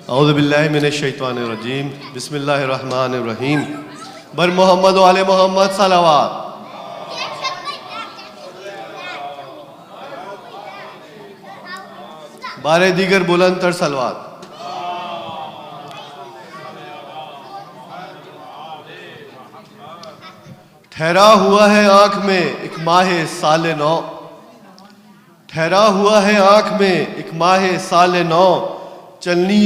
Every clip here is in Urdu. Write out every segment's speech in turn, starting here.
اعوذ باللہ من الشیطان الرجیم بسم اللہ الرحمن الرحیم بر محمد و آل محمد صلوات. بارے دیگر بلند تر صلوات. ٹھہرا ہوا ہے آنکھ میں ایک ماہ سال نو، ٹھہرا ہوا ہے آنکھ میں ایک ماہ سال نو، چلنے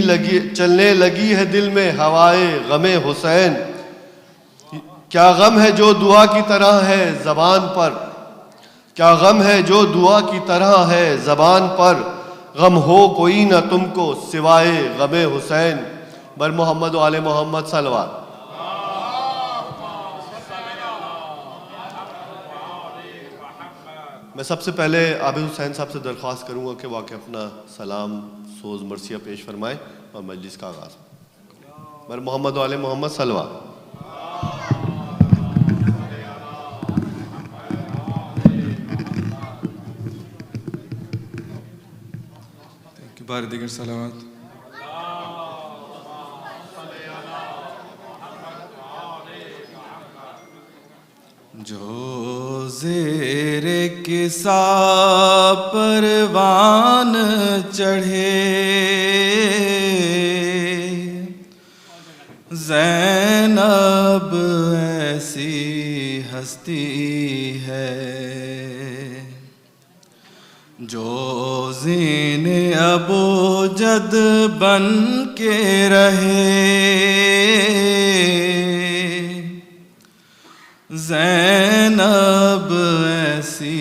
لگی ہے دل میں ہوائے غم حسین. کیا غم ہے جو دعا کی طرح ہے زبان پر، کیا غم ہے جو دعا کی طرح ہے زبان پر، غم ہو کوئی نہ تم کو سوائے غم حسین. بر محمد و آل محمد صلوات. میں سب سے پہلے عابد حسین صاحب سے درخواست کروں گا کہ واقع اپنا سلام سوز مرثیہ پیش فرمائیں اور مجلس کا آغاز. بر محمد و آل محمد صلوات. بار دیگر صلوات. جو زیر کسا پروان چڑھے زینب ایسی ہستی ہے، جو زین ابو جد بن کے رہے زینب ایسی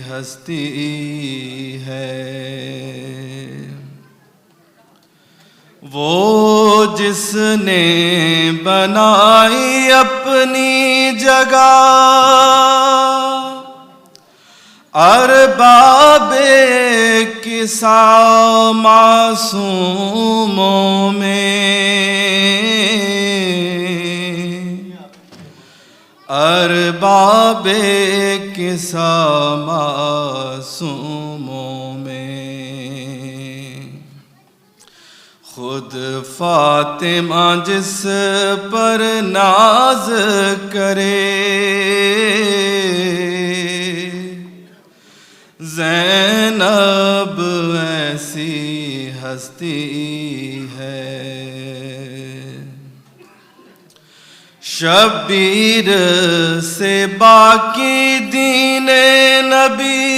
ہستی ہے. وہ جس نے بنائی اپنی جگہ ارباب کسا معصوموں میں، ارباب کسا معصوموں میں، خود فاطمہ جس پر ناز کرے زینب ایسی ہستی ہے. شبیر سے باقی دین نبی،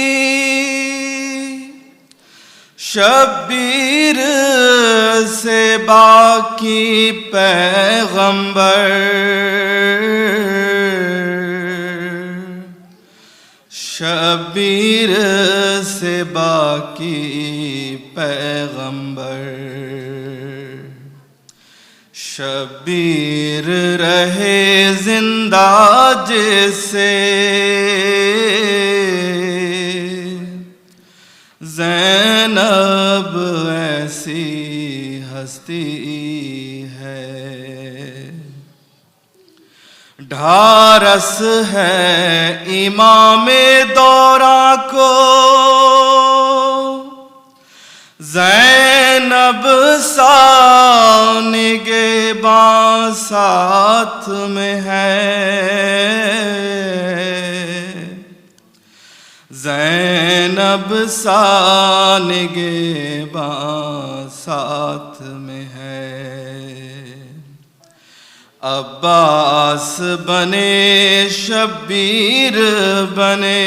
شبیر سے باقی پیغمبر، شبیر سے باقی پیغمبر، شبیر رہے زندہ جس سے زینب ایسی ہستی ہے. ڈھارس ہے امام دورہ کو زینب سا نگہباں ساتھ میں ہے، زینب سا نگہباں ساتھ میں ہے. عباس بنے شبیر بنے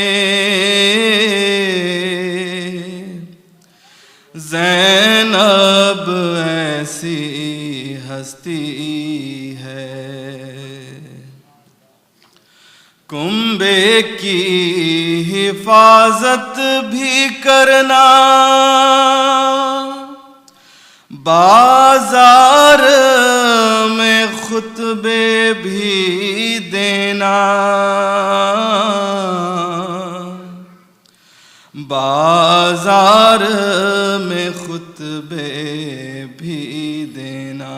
زینب ایسی ہستی ہے. کنبے کی حفاظت بھی کرنا، بازار میں خطبے بھی دینا، بازار میں خطبے بھی دینا.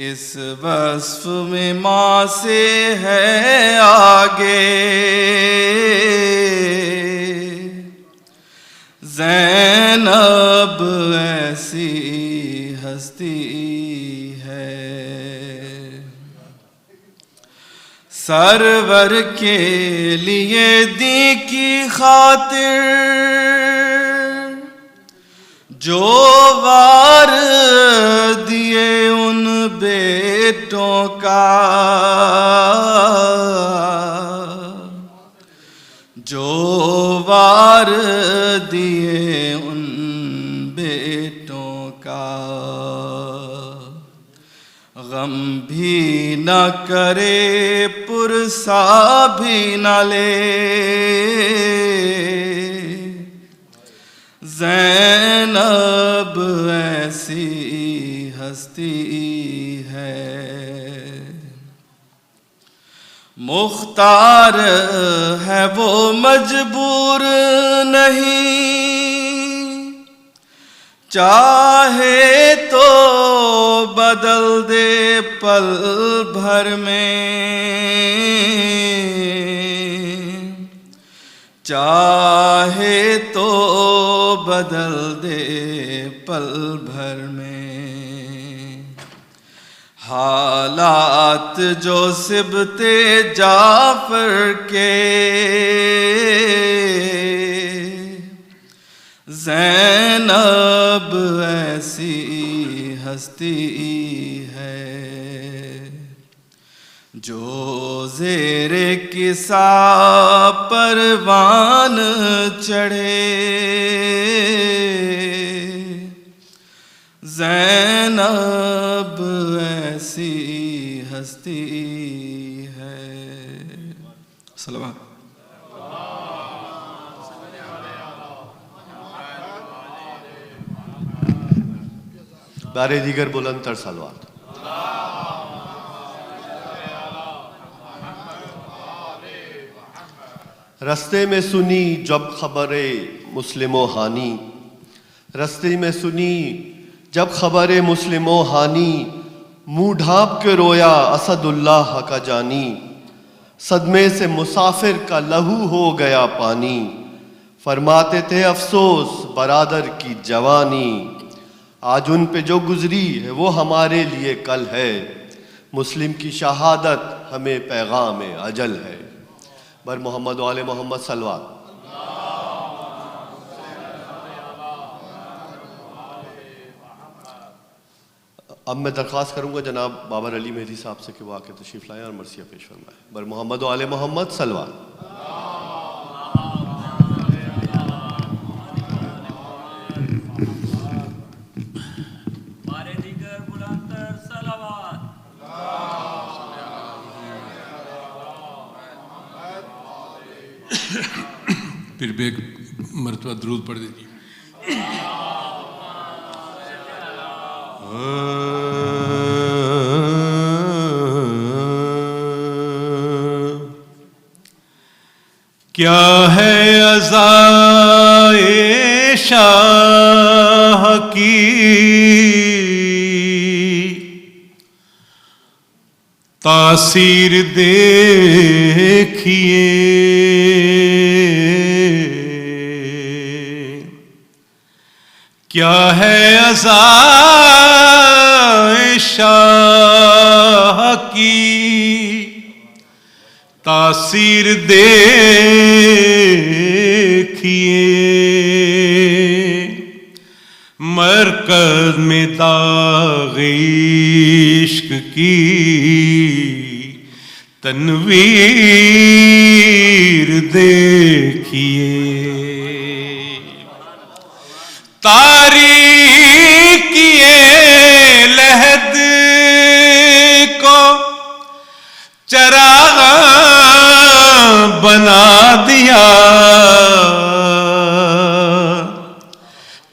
اس وصف میں ماں سے ہے آگے زینب ایسی ہستی ہے سرور کے لیے دی کی خاطر جو وار دیے ان بیٹوں کا جو وار دیے ان بیٹوں کا غم بھی نہ کرے پرسا بھی نہ لے زینب ایسی ہستی ہے مختار ہے وہ مجبور نہیں چاہے تو بدل دے پل بھر میں چاہے تو بدل دے پل بھر میں حالات جو سبت جعفر کے زینب ایسی ہستی ہے جو زیر کسا پروان چڑھے زینب ایسی ہستی ہے صلوات بارے دیگر بلند تر صلوات رستے میں سنی جب خبر مسلم و ہانی رستے میں سنی جب خبر مسلم و ہانی منہ ڈھانپ کے رویا اسد اللہ کا جانی صدمے سے مسافر کا لہو ہو گیا پانی فرماتے تھے افسوس برادر کی جوانی آج ان پہ جو گزری ہے وہ ہمارے لیے کل ہے مسلم کی شہادت ہمیں پیغام اجل ہے بر محمد و آل محمد صلوات اب میں درخواست کروں گا جناب بابر علی مہدی صاحب سے کہ وہ آ کے تشریف لائیں اور مرثیہ پیش فرمائیں بر محمد و آل محمد صلوات پھر بھی ایک مرتبہ درود پڑھ دیجیے کیا ہے عزائے شاہ کی تاثیر دیکھیے کیا ہے عزائے شاہ کی تاثیر دیکھیے مرکز میں داغ عشق کی تنویر دیکھیے تاریکی لحد کو چراغ بنا دیا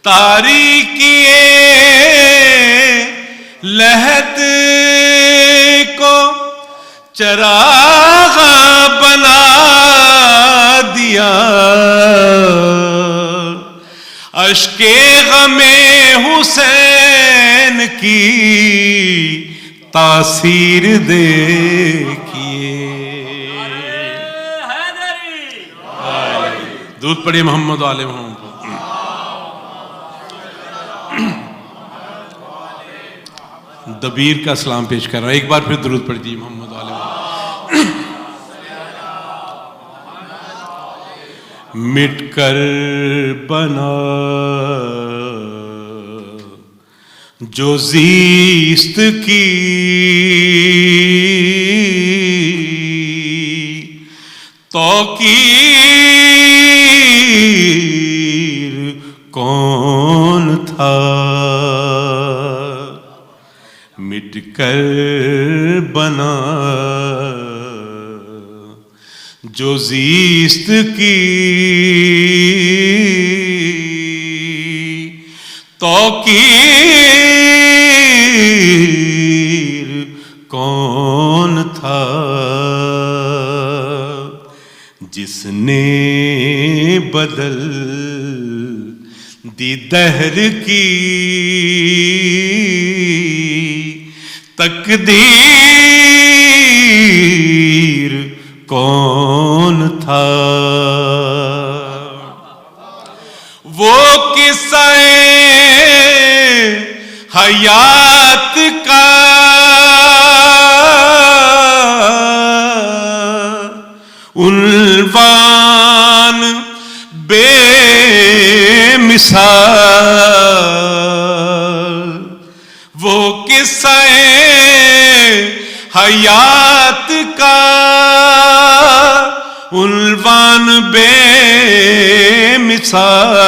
تاریکی لحد کو چراغ بنا دیا اشک غم حسین کی تاثیر دیکھیے درود پڑھیے محمد و آل محمد دبیر کا سلام پیش کر رہا ہوں. ایک بار پھر درود پڑھ دیجیے محمد علیہ. مٹ کر بنا جو زیست کی توقیر کون تھا. مٹ کر بنا جو زیست کی توقیر کون تھا. جس نے بدل دی دہر کی تقدیر کون تھا. وہ قصہ حیات کا عنوان بے مثال. وہ قصہ حیات کا عنوان بے مثال.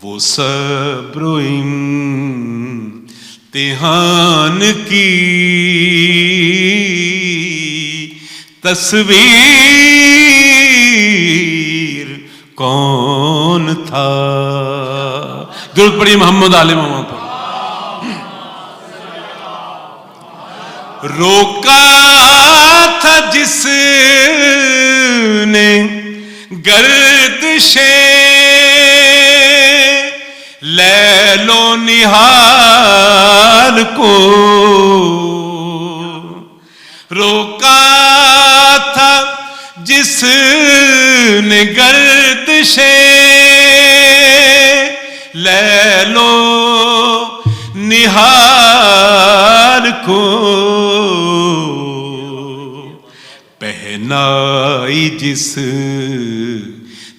وہ صبر و امتحان کی تصویر کون تھا. درود پڑھیے محمد علیہ محمد پر. روکا تھا جس نے گردش لیل و نہار کو. روکا تھا جس نے گردش لیل و نہار کو. پہنائی جس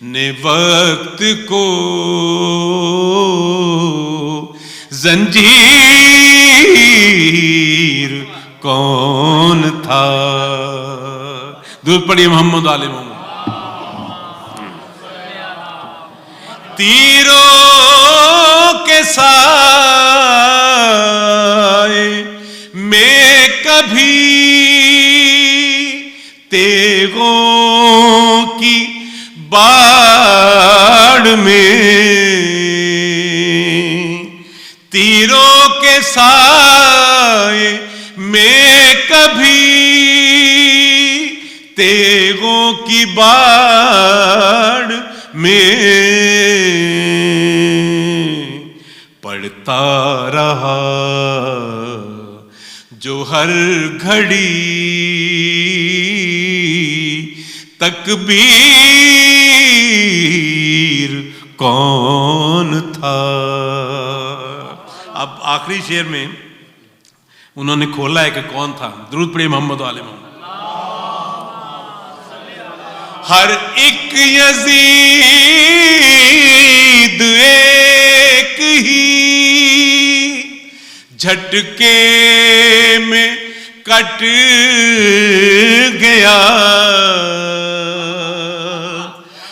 نے وقت کو زنجیر کون تھا. درود پڑھیے محمد علیہ محمد. تیروں کے سائے میں کبھی تیغوں کی باڑ میں. تیروں کے سائے میں کبھی تیغوں کی باڑ میں پڑھتا رہا جو ہر گھڑی تکبیر کون تھا. اب آخری شعر میں انہوں نے کھولا ہے کہ کون تھا. درود پڑھیے محمد علیہ محمد. ہر ایک یزید ایک ہی جھٹکے میں کٹ گیا.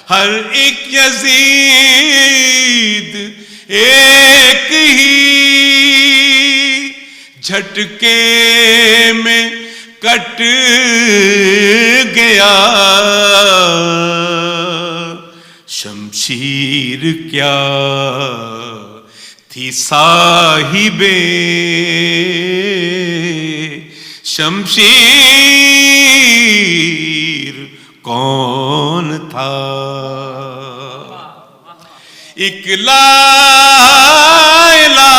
ہر ایک یزید ایک ہی جھٹکے میں کٹ گیا. شمشیر کیا تھی صاحب شمشیر کون تھا. ایک لا الہ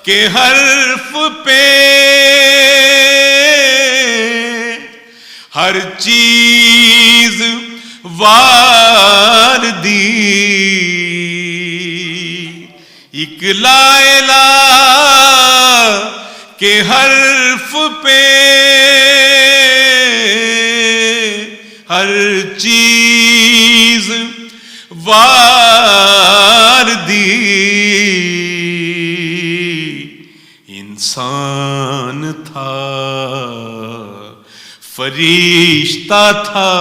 کے حرف پہ ہر چیز وار دی. ایک لا الہ کے حرف پہ ہر چیز وار دی، انسان تھا فرشتہ تھا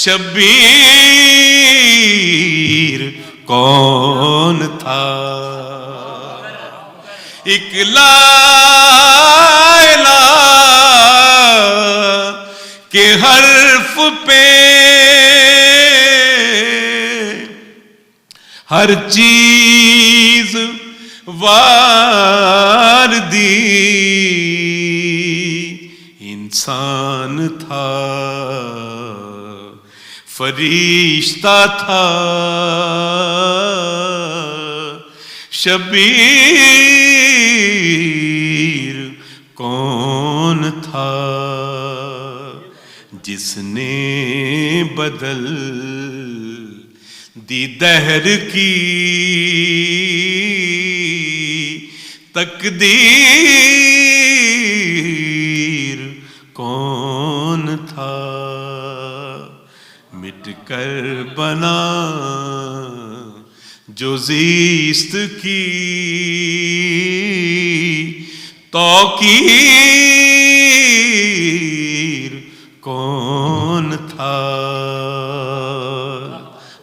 شبیر کون تھا؟ ایک لا الہ کے حرف پہ ہر چیز وار دی، انسان تھا فرشتہ تھا شبیر کون تھا؟ جس نے بدل دی دہر کی تقدیر کون تھا؟ مٹ کر بنا جو زیست کی توقیر کون تھا؟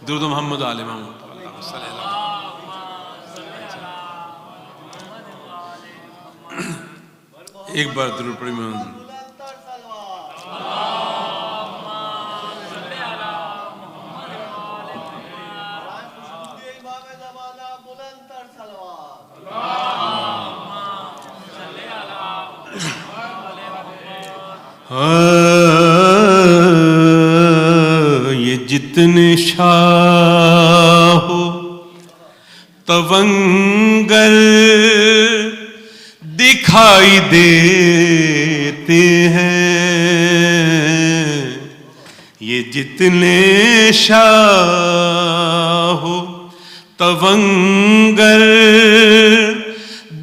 درود محمد آل محمد. ایک بار درود پڑھی محمد. یہ جتنے شاہ ہو تونگر دکھائی دیتے ہیں، یہ جتنے شاہ ہو تونگر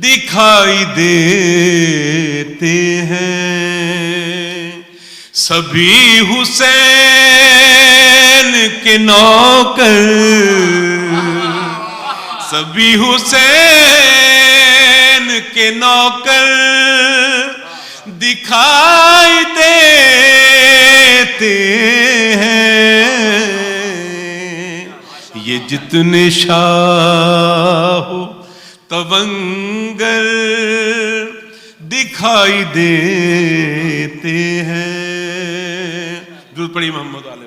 دکھائی دیتے ہیں، سبھی حسین کے نوکر، سبھی حسین کے نوکر دکھائی دیتے ہیں، یہ جتنے شاہ تونگر دکھائی دیتے ہیں. درود پڑھی محمد علیہ.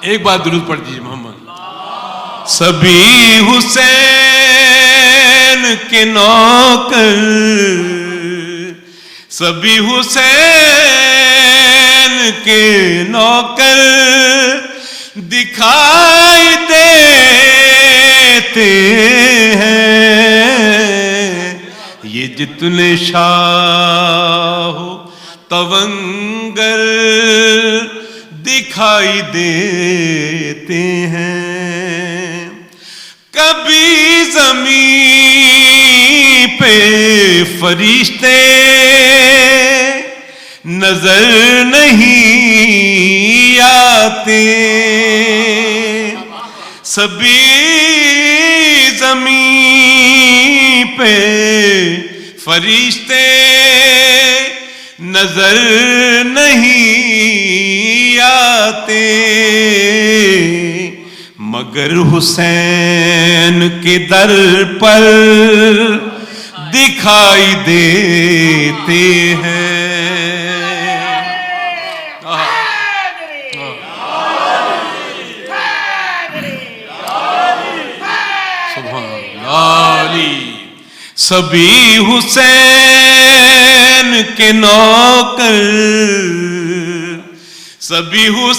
ایک بار درود پڑھ دیجیے محمد. سبھی حسین کے نوکر، سبھی حسین کے نوکر دکھائی دیتے ہیں، یہ جتنے شاہ تونگر دکھائی دیتے ہیں. کبھی زمین پہ فرشتے نظر نہیں آتے، سبھی زمین پہ فرشتے نظر نہیں آتے، مگر حسین کے در پر دکھائی دیتے ہیں. سبھی حسین کے نوکر، سبھی حسین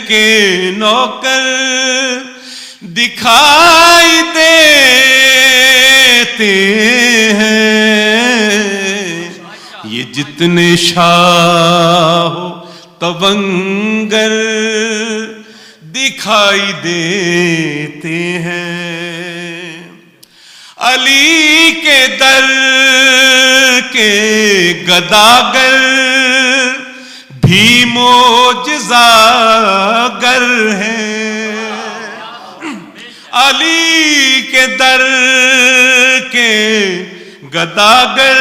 کے نوکر دکھائی دیتے ہیں، یہ جتنے شاہ و تونگر دکھائی دیتے ہیں، علی کے در کے گداگر بھی معجزہ گر ہیں، علی کے در کے گداگر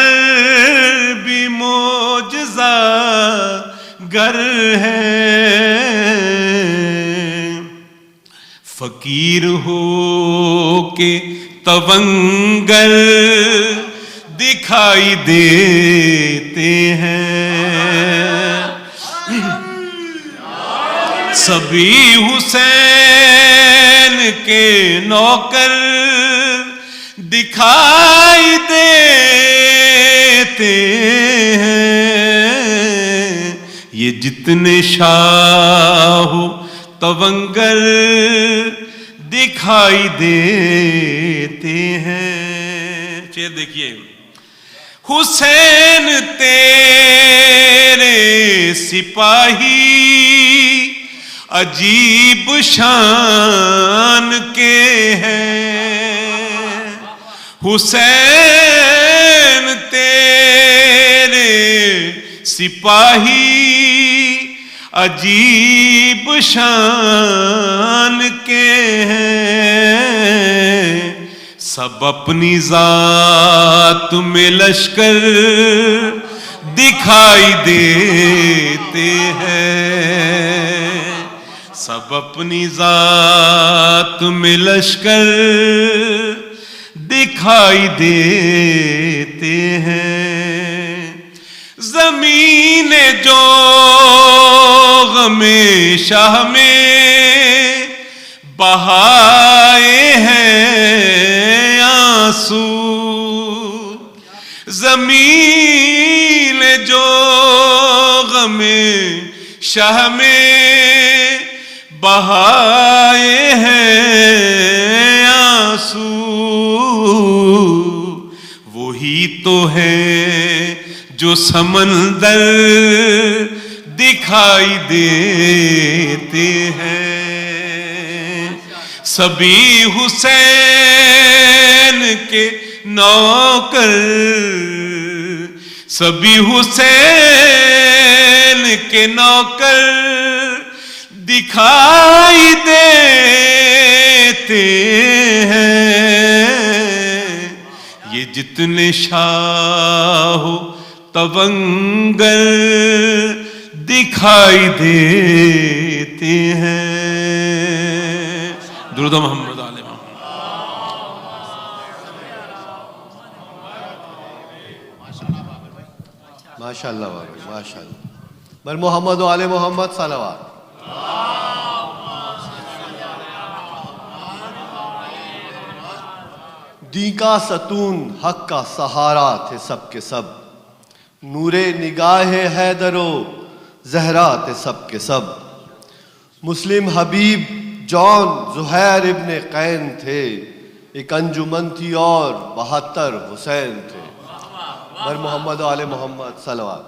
بھی معجزہ گر ہیں، فقیر ہو کے تونگر دکھائی دیتے ہیں، سبھی حسین کے نوکر دکھائی دیتے ہیں، یہ جتنے شاہ تونگر دکھائی دیتے ہیں۔ شعر دیکھیے، حسین تیرے سپاہی عجیب شان کے ہیں، حسین تیرے سپاہی عجیب شان کے ہیں، سب اپنی ذات میں لشکر دکھائی دیتے ہیں، سب اپنی ذات میں لشکر دکھائی دیتے ہیں، زمین جو غم شاہ میں بہائے ہیں آنسو، زمین جو غم شاہ میں بہائے ہیں آنسو، وہی تو ہے جو سمندر دکھائی دیتے ہیں، سبھی حسین کے نوکر، سبھی حسین کے نوکر دکھائی دیتے ہیں، یہ جتنے شاہ تونگر دکھائی دیتے ہیں۔ درود محمد آل محمد۔ ماشاء اللہ بابا، ماشاء اللہ۔ بر محمد و آل محمد صلوات۔ دین کا ستون حق کا سہارا تھے سب کے سب، نور نگاہ حیدر و زہرا تھے سب کے سب، مسلم حبیب جون زہیر ابن قین تھے، ایک انجمن تھی اور 72 حسین تھے۔ بر محمد و آل محمد صلوات۔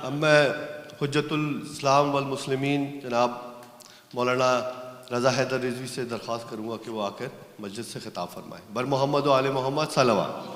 اب میں حجت الاسلام والمسلمین جناب مولانا رضا حیدر رضوی سے درخواست کروں گا کہ وہ آ کر مسجد سے خطاب فرمائیں۔ بر محمد و آل محمد صلوات۔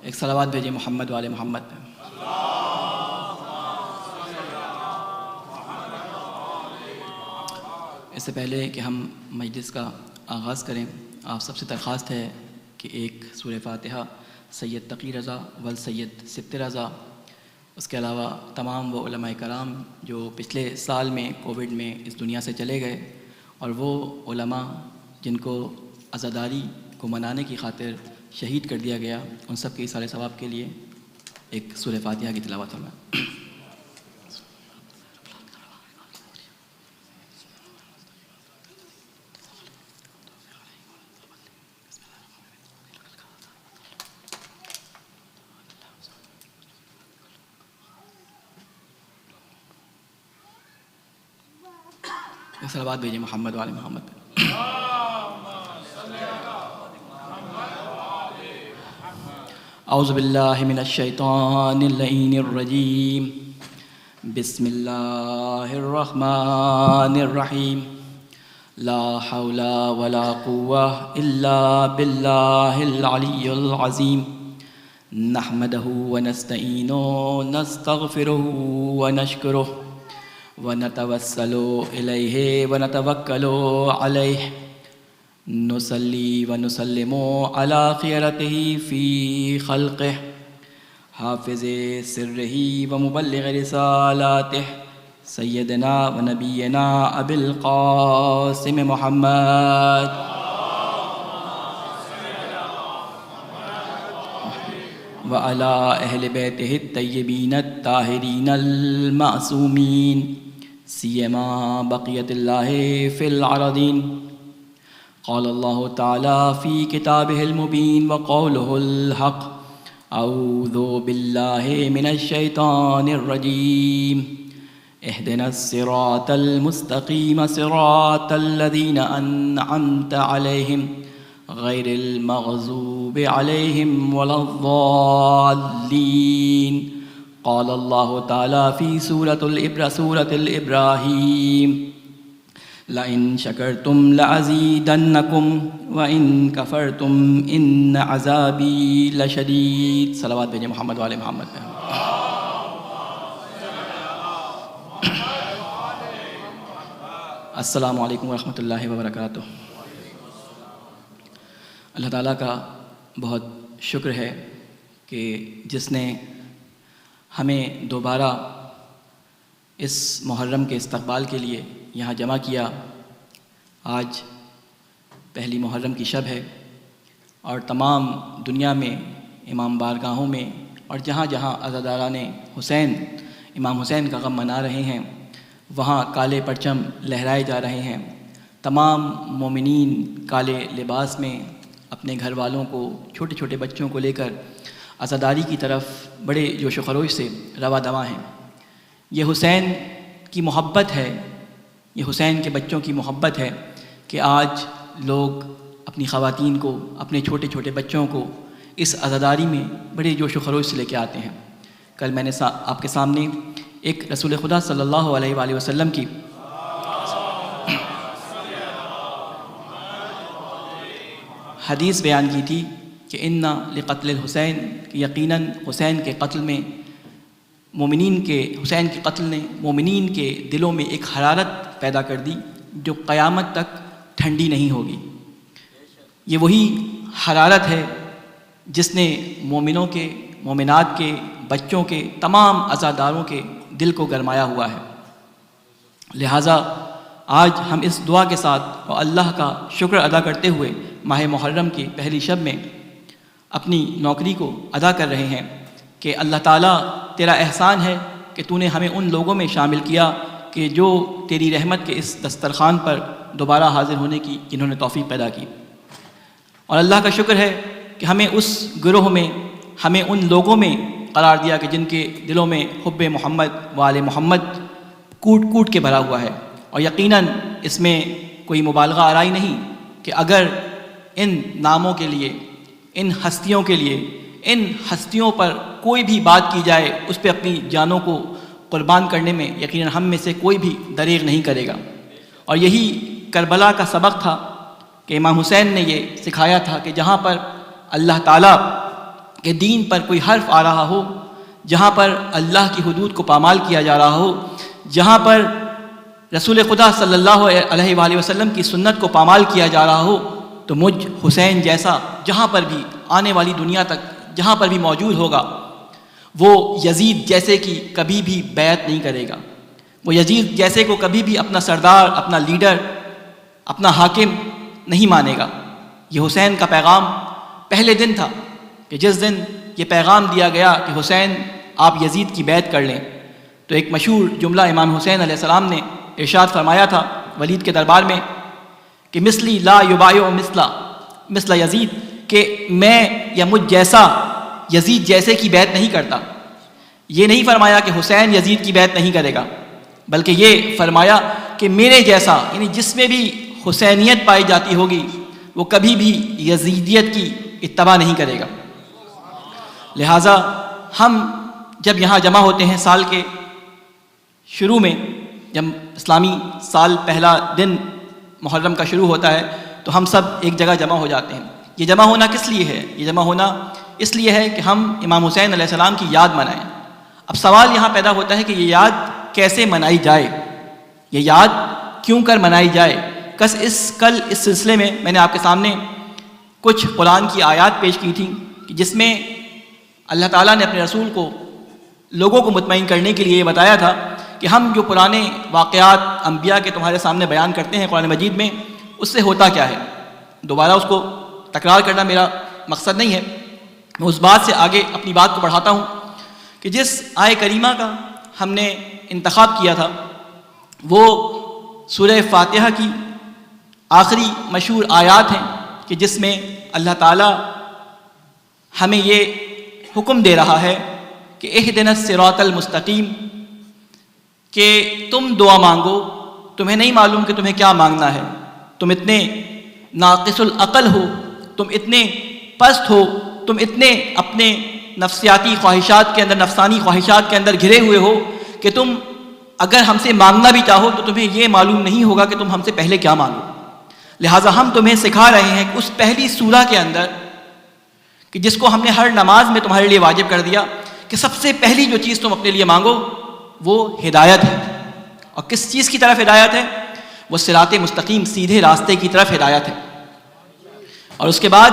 ایک صلوات بھیجیں محمد والے محمد پہ۔ اس سے پہلے کہ ہم مجلس کا آغاز کریں، آپ سب سے درخواست ہے کہ ایک سورہ فاتحہ سید تقی رضا والسید سبت رضا، اس کے علاوہ تمام وہ علماء کرام جو پچھلے سال میں کووڈ میں اس دنیا سے چلے گئے، اور وہ علماء جن کو عزاداری کو منانے کی خاطر شہید کر دیا گیا، ان سب کے اصالِ ثواب کے لیے ایک سورہ فاتحہ کی تلاوت فرمائیں۔ صلوات بھیجیں محمد والے محمد پہ۔ اعوذ باللہ من الشیطان اللعین الرجیم، بسم اللہ الرحمن الرحیم، لا حول ولا قوة الا باللہ العلی العظیم، نحمدہ ونستعینہ نستغفرہ ونشکرہ ونتوسل الیہ ونتوکل علیہ، نصلی ونسلم علی خیرتہ فی خلقہ، حافظ سرہ ومبلغ رسالاتہ، سیدنا ونبینا ابی القاسم محمد وعلی اہل بیتہ الطیبین الطاہرین المعصومین، سیما بقیت اللہ فی الارضین۔ قال اللہ تعالی فی کتابہ المبین وقولہ الحق، اعوذ باللہ من الشیطان الرجیم، اہدنا الصراط المستقیم صراط الذین انعمت علیہم غیر المغضوب علیہم ولا الضالین۔ قال اللہ تعالی فی سورة الابراہیم، لئن شکرتم لأزیدنکم وإن کفرتم ان عذابی لشدید۔ صلوات بھیجیں محمد والے محمد پہ۔ السلام علیکم ورحمۃ اللہ وبرکاتہ۔ اللہ تعالیٰ کا بہت شکر ہے کہ جس نے ہمیں دوبارہ اس محرم کے استقبال کے لیے یہاں جمع کیا۔ آج پہلی محرم کی شب ہے، اور تمام دنیا میں امام بارگاہوں میں اور جہاں جہاں عزاداران حسین امام حسین کا غم منا رہے ہیں، وہاں کالے پرچم لہرائے جا رہے ہیں۔ تمام مومنین کالے لباس میں اپنے گھر والوں کو، چھوٹے چھوٹے بچوں کو لے کر عزاداری کی طرف بڑے جوش و خروش سے رواں دواں ہیں۔ یہ حسین کی محبت ہے، یہ حسین کے بچوں کی محبت ہے کہ آج لوگ اپنی خواتین کو، اپنے چھوٹے چھوٹے بچوں کو اس عزاداری میں بڑے جوش و خروش سے لے کے آتے ہیں۔ کل میں نے آپ کے سامنے ایک رسول خدا صلی اللہ علیہ وآلہ وسلم کی حدیث بیان کی تھی کہ ان لقتل الحسین، کہ یقیناً حسین کے قتل میں حسین کے قتل نے مومنین کے دلوں میں ایک حرارت پیدا کر دی جو قیامت تک ٹھنڈی نہیں ہوگی۔ یہ وہی حرارت ہے جس نے مومنوں کے، مومنات کے، بچوں کے، تمام عزاداروں کے دل کو گرمایا ہوا ہے۔ لہٰذا آج ہم اس دعا کے ساتھ اور اللہ کا شکر ادا کرتے ہوئے ماہ محرم کی پہلی شب میں اپنی نوکری کو ادا کر رہے ہیں کہ اللہ تعالیٰ تیرا احسان ہے کہ تو نے ہمیں ان لوگوں میں شامل کیا کہ جو تیری رحمت کے اس دسترخوان پر دوبارہ حاضر ہونے کی جنہوں نے توفیق پیدا کی، اور اللہ کا شکر ہے کہ ہمیں اس گروہ میں، ہمیں ان لوگوں میں قرار دیا کہ جن کے دلوں میں حب محمد و آل محمد کوٹ کوٹ کے بھرا ہوا ہے۔ اور یقیناً اس میں کوئی مبالغہ آرائی نہیں کہ اگر ان ناموں کے لیے، ان ہستیوں کے لیے، ان ہستیوں پر کوئی بھی بات کی جائے، اس پہ اپنی جانوں کو قربان کرنے میں یقیناً ہم میں سے کوئی بھی دریغ نہیں کرے گا۔ اور یہی کربلا کا سبق تھا کہ امام حسین نے یہ سکھایا تھا کہ جہاں پر اللہ تعالیٰ کہ دین پر کوئی حرف آ رہا ہو، جہاں پر اللہ کی حدود کو پامال کیا جا رہا ہو، جہاں پر رسول خدا صلی اللہ علیہ وآلہ وسلم کی سنت کو پامال کیا جا رہا ہو، تو مجھ حسین جیسا جہاں پر بھی آنے والی دنیا تک جہاں پر بھی موجود ہوگا، وہ یزید جیسے کی کبھی بھی بیعت نہیں کرے گا، وہ یزید جیسے کو کبھی بھی اپنا سردار، اپنا لیڈر، اپنا حاکم نہیں مانے گا۔ یہ حسین کا پیغام پہلے دن تھا کہ جس دن یہ پیغام دیا گیا کہ حسین آپ یزید کی بیعت کر لیں، تو ایک مشہور جملہ امام حسین علیہ السلام نے ارشاد فرمایا تھا ولید کے دربار میں کہ مثلی لا یبایع مثل یزید، کہ میں یا مجھ جیسا یزید جیسے کی بیعت نہیں کرتا۔ یہ نہیں فرمایا کہ حسین یزید کی بیعت نہیں کرے گا، بلکہ یہ فرمایا کہ میرے جیسا، یعنی جس میں بھی حسینیت پائی جاتی ہوگی، وہ کبھی بھی یزیدیت کی اتباع نہیں کرے گا۔ لہٰذا ہم جب یہاں جمع ہوتے ہیں سال کے شروع میں، جب اسلامی سال پہلا دن محرم کا شروع ہوتا ہے، تو ہم سب ایک جگہ جمع ہو جاتے ہیں۔ یہ جمع ہونا کس لیے ہے؟ یہ جمع ہونا اس لیے ہے کہ ہم امام حسین علیہ السلام کی یاد منائیں۔ اب سوال یہاں پیدا ہوتا ہے کہ یہ یاد کیسے منائی جائے، یہ یاد کیوں کر منائی جائے؟ کل اس سلسلے میں میں نے آپ کے سامنے کچھ قرآن کی آیات پیش کی تھیں کہ جس میں اللہ تعالیٰ نے اپنے رسول کو لوگوں کو مطمئن کرنے کے لیے یہ بتایا تھا کہ ہم جو پرانے واقعات انبیاء کے تمہارے سامنے بیان کرتے ہیں قرآن مجید میں، اس سے ہوتا کیا ہے۔ دوبارہ اس کو تکرار کرنا میرا مقصد نہیں ہے، میں اس بات سے آگے اپنی بات کو بڑھاتا ہوں کہ جس آیہ کریمہ کا ہم نے انتخاب کیا تھا وہ سورہ فاتحہ کی آخری مشہور آیات ہیں کہ جس میں اللہ تعالیٰ ہمیں یہ حکم دے رہا ہے کہ اہدنا الصراط المستقیم، کہ تم دعا مانگو، تمہیں نہیں معلوم کہ تمہیں کیا مانگنا ہے، تم اتنے ناقص العقل ہو، تم اتنے پست ہو، تم اتنے اپنے نفسیاتی خواہشات کے اندر، نفسانی خواہشات کے اندر گھرے ہوئے ہو کہ تم اگر ہم سے مانگنا بھی چاہو تو تمہیں یہ معلوم نہیں ہوگا کہ تم ہم سے پہلے کیا مانگو۔ لہٰذا ہم تمہیں سکھا رہے ہیں کہ اس پہلی سورہ کے اندر کہ جس کو ہم نے ہر نماز میں تمہارے لیے واجب کر دیا کہ سب سے پہلی جو چیز تم اپنے لیے مانگو وہ ہدایت ہے۔ اور کس چیز کی طرف ہدایت ہے؟ وہ صراط مستقیم، سیدھے راستے کی طرف ہدایت ہے۔ اور اس کے بعد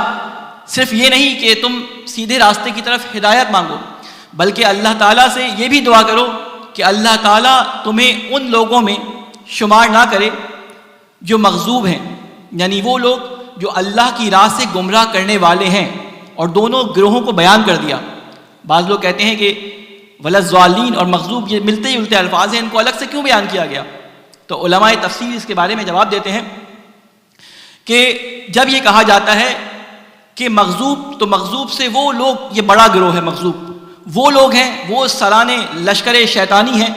صرف یہ نہیں کہ تم سیدھے راستے کی طرف ہدایت مانگو، بلکہ اللہ تعالیٰ سے یہ بھی دعا کرو کہ اللہ تعالیٰ تمہیں ان لوگوں میں شمار نہ کرے جو مغضوب ہیں، یعنی وہ لوگ جو اللہ کی راہ سے گمراہ کرنے والے ہیں۔ اور دونوں گروہوں کو بیان کر دیا۔ بعض لوگ کہتے ہیں کہ ولضالین اور مغضوب یہ ملتے جلتے الفاظ ہیں، ان کو الگ سے کیوں بیان کیا گیا؟ تو علماء تفسیر اس کے بارے میں جواب دیتے ہیں کہ جب یہ کہا جاتا ہے کہ مغضوب، تو مغضوب سے وہ لوگ، یہ بڑا گروہ ہے مغضوب، وہ لوگ ہیں، وہ سرانے لشکر شیطانی ہیں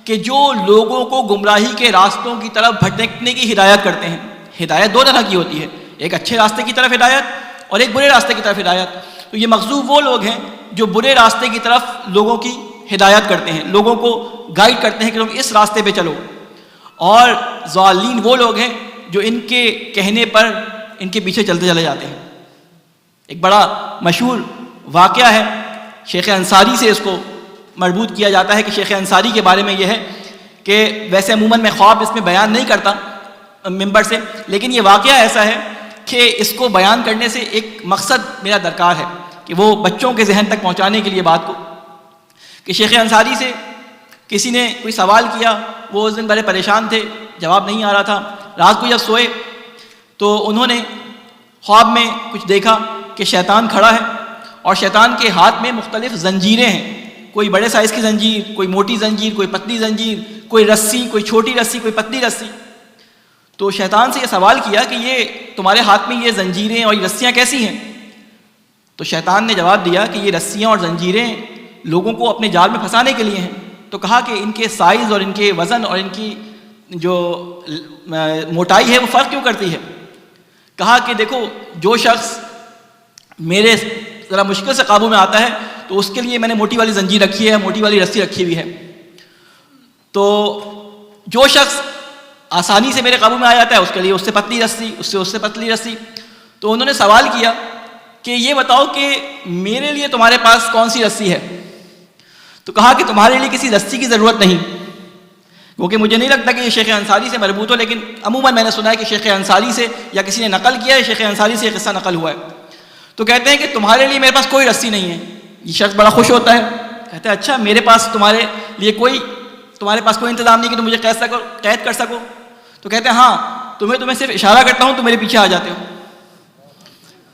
کہ جو لوگوں کو گمراہی کے راستوں کی طرف بھٹکنے کی ہدایت کرتے ہیں۔ ہدایت دو طرح کی ہوتی ہے، ایک اچھے راستے کی طرف ہدایت اور ایک برے راستے کی طرف ہدایت۔ تو یہ مغضوب وہ لوگ ہیں جو برے راستے کی طرف لوگوں کی ہدایت کرتے ہیں، لوگوں کو گائیڈ کرتے ہیں کہ تم اس راستے پہ چلو۔ اور ضالین وہ لوگ ہیں جو ان کے کہنے پر ان کے پیچھے چلتے چلے جاتے ہیں۔ ایک بڑا مشہور واقعہ ہے، شیخ انصاری سے اس کو مربوط کیا جاتا ہے کہ شیخ انصاری کے بارے میں یہ ہے کہ ویسے عموماً میں خواب اس میں بیان نہیں کرتا ممبر سے، لیکن یہ واقعہ ایسا ہے کہ اس کو بیان کرنے سے ایک مقصد میرا درکار ہے کہ وہ بچوں کے ذہن تک پہنچانے کے لیے بات کو، کہ شیخ انصاری سے کسی نے کوئی سوال کیا، وہ اس دن بڑے پریشان تھے، جواب نہیں آ رہا تھا۔ رات کو جب سوئے تو انہوں نے خواب میں کچھ دیکھا کہ شیطان کھڑا ہے اور شیطان کے ہاتھ میں مختلف زنجیریں ہیں، کوئی بڑے سائز کی زنجیر، کوئی موٹی زنجیر، کوئی پتلی زنجیر، کوئی رسی، کوئی چھوٹی رسی، کوئی پتلی رسی۔ تو شیطان سے یہ سوال کیا کہ یہ تمہارے ہاتھ میں یہ زنجیریں اور یہ رسیاں کیسی ہیں؟ تو شیطان نے جواب دیا کہ یہ رسیاں اور زنجیریں لوگوں کو اپنے جال میں پھنسانے کے لیے ہیں۔ تو کہا کہ ان کے سائز اور ان کے وزن اور ان کی جو موٹائی ہے وہ فرق کیوں کرتی ہے؟ کہا کہ دیکھو، جو شخص میرے ذرا مشکل سے قابو میں آتا ہے تو اس کے لیے میں نے موٹی والی زنجیر رکھی ہے، موٹی والی رسی رکھی ہوئی ہے، تو جو شخص آسانی سے میرے قابو میں آ جاتا ہے اس کے لیے اس سے پتلی رسی، اس سے پتلی رسی۔ تو انہوں نے سوال کیا کہ یہ بتاؤ کہ میرے لیے تمہارے پاس کون سی رسی ہے؟ تو کہا کہ تمہارے لیے کسی رسی کی ضرورت نہیں، کیونکہ مجھے نہیں لگتا کہ یہ شیخ انصاری سے مربوط ہو، لیکن عموماً میں نے سنا ہے کہ شیخ انصاری سے یا کسی نے نقل کیا ہے، شیخ انصاری سے یہ قصہ نقل ہوا ہے. تو کہتے ہیں کہ تمہارے لیے میرے پاس کوئی رسی نہیں ہے. یہ شخص بڑا خوش ہوتا ہے، کہتا ہے اچھا میرے پاس تمہارے پاس کوئی انتظام نہیں کہ تم مجھے قید کر سکو. تو کہتے ہیں ہاں، تمہیں صرف اشارہ کرتا ہوں تو میرے پیچھے آ جاتے ہو.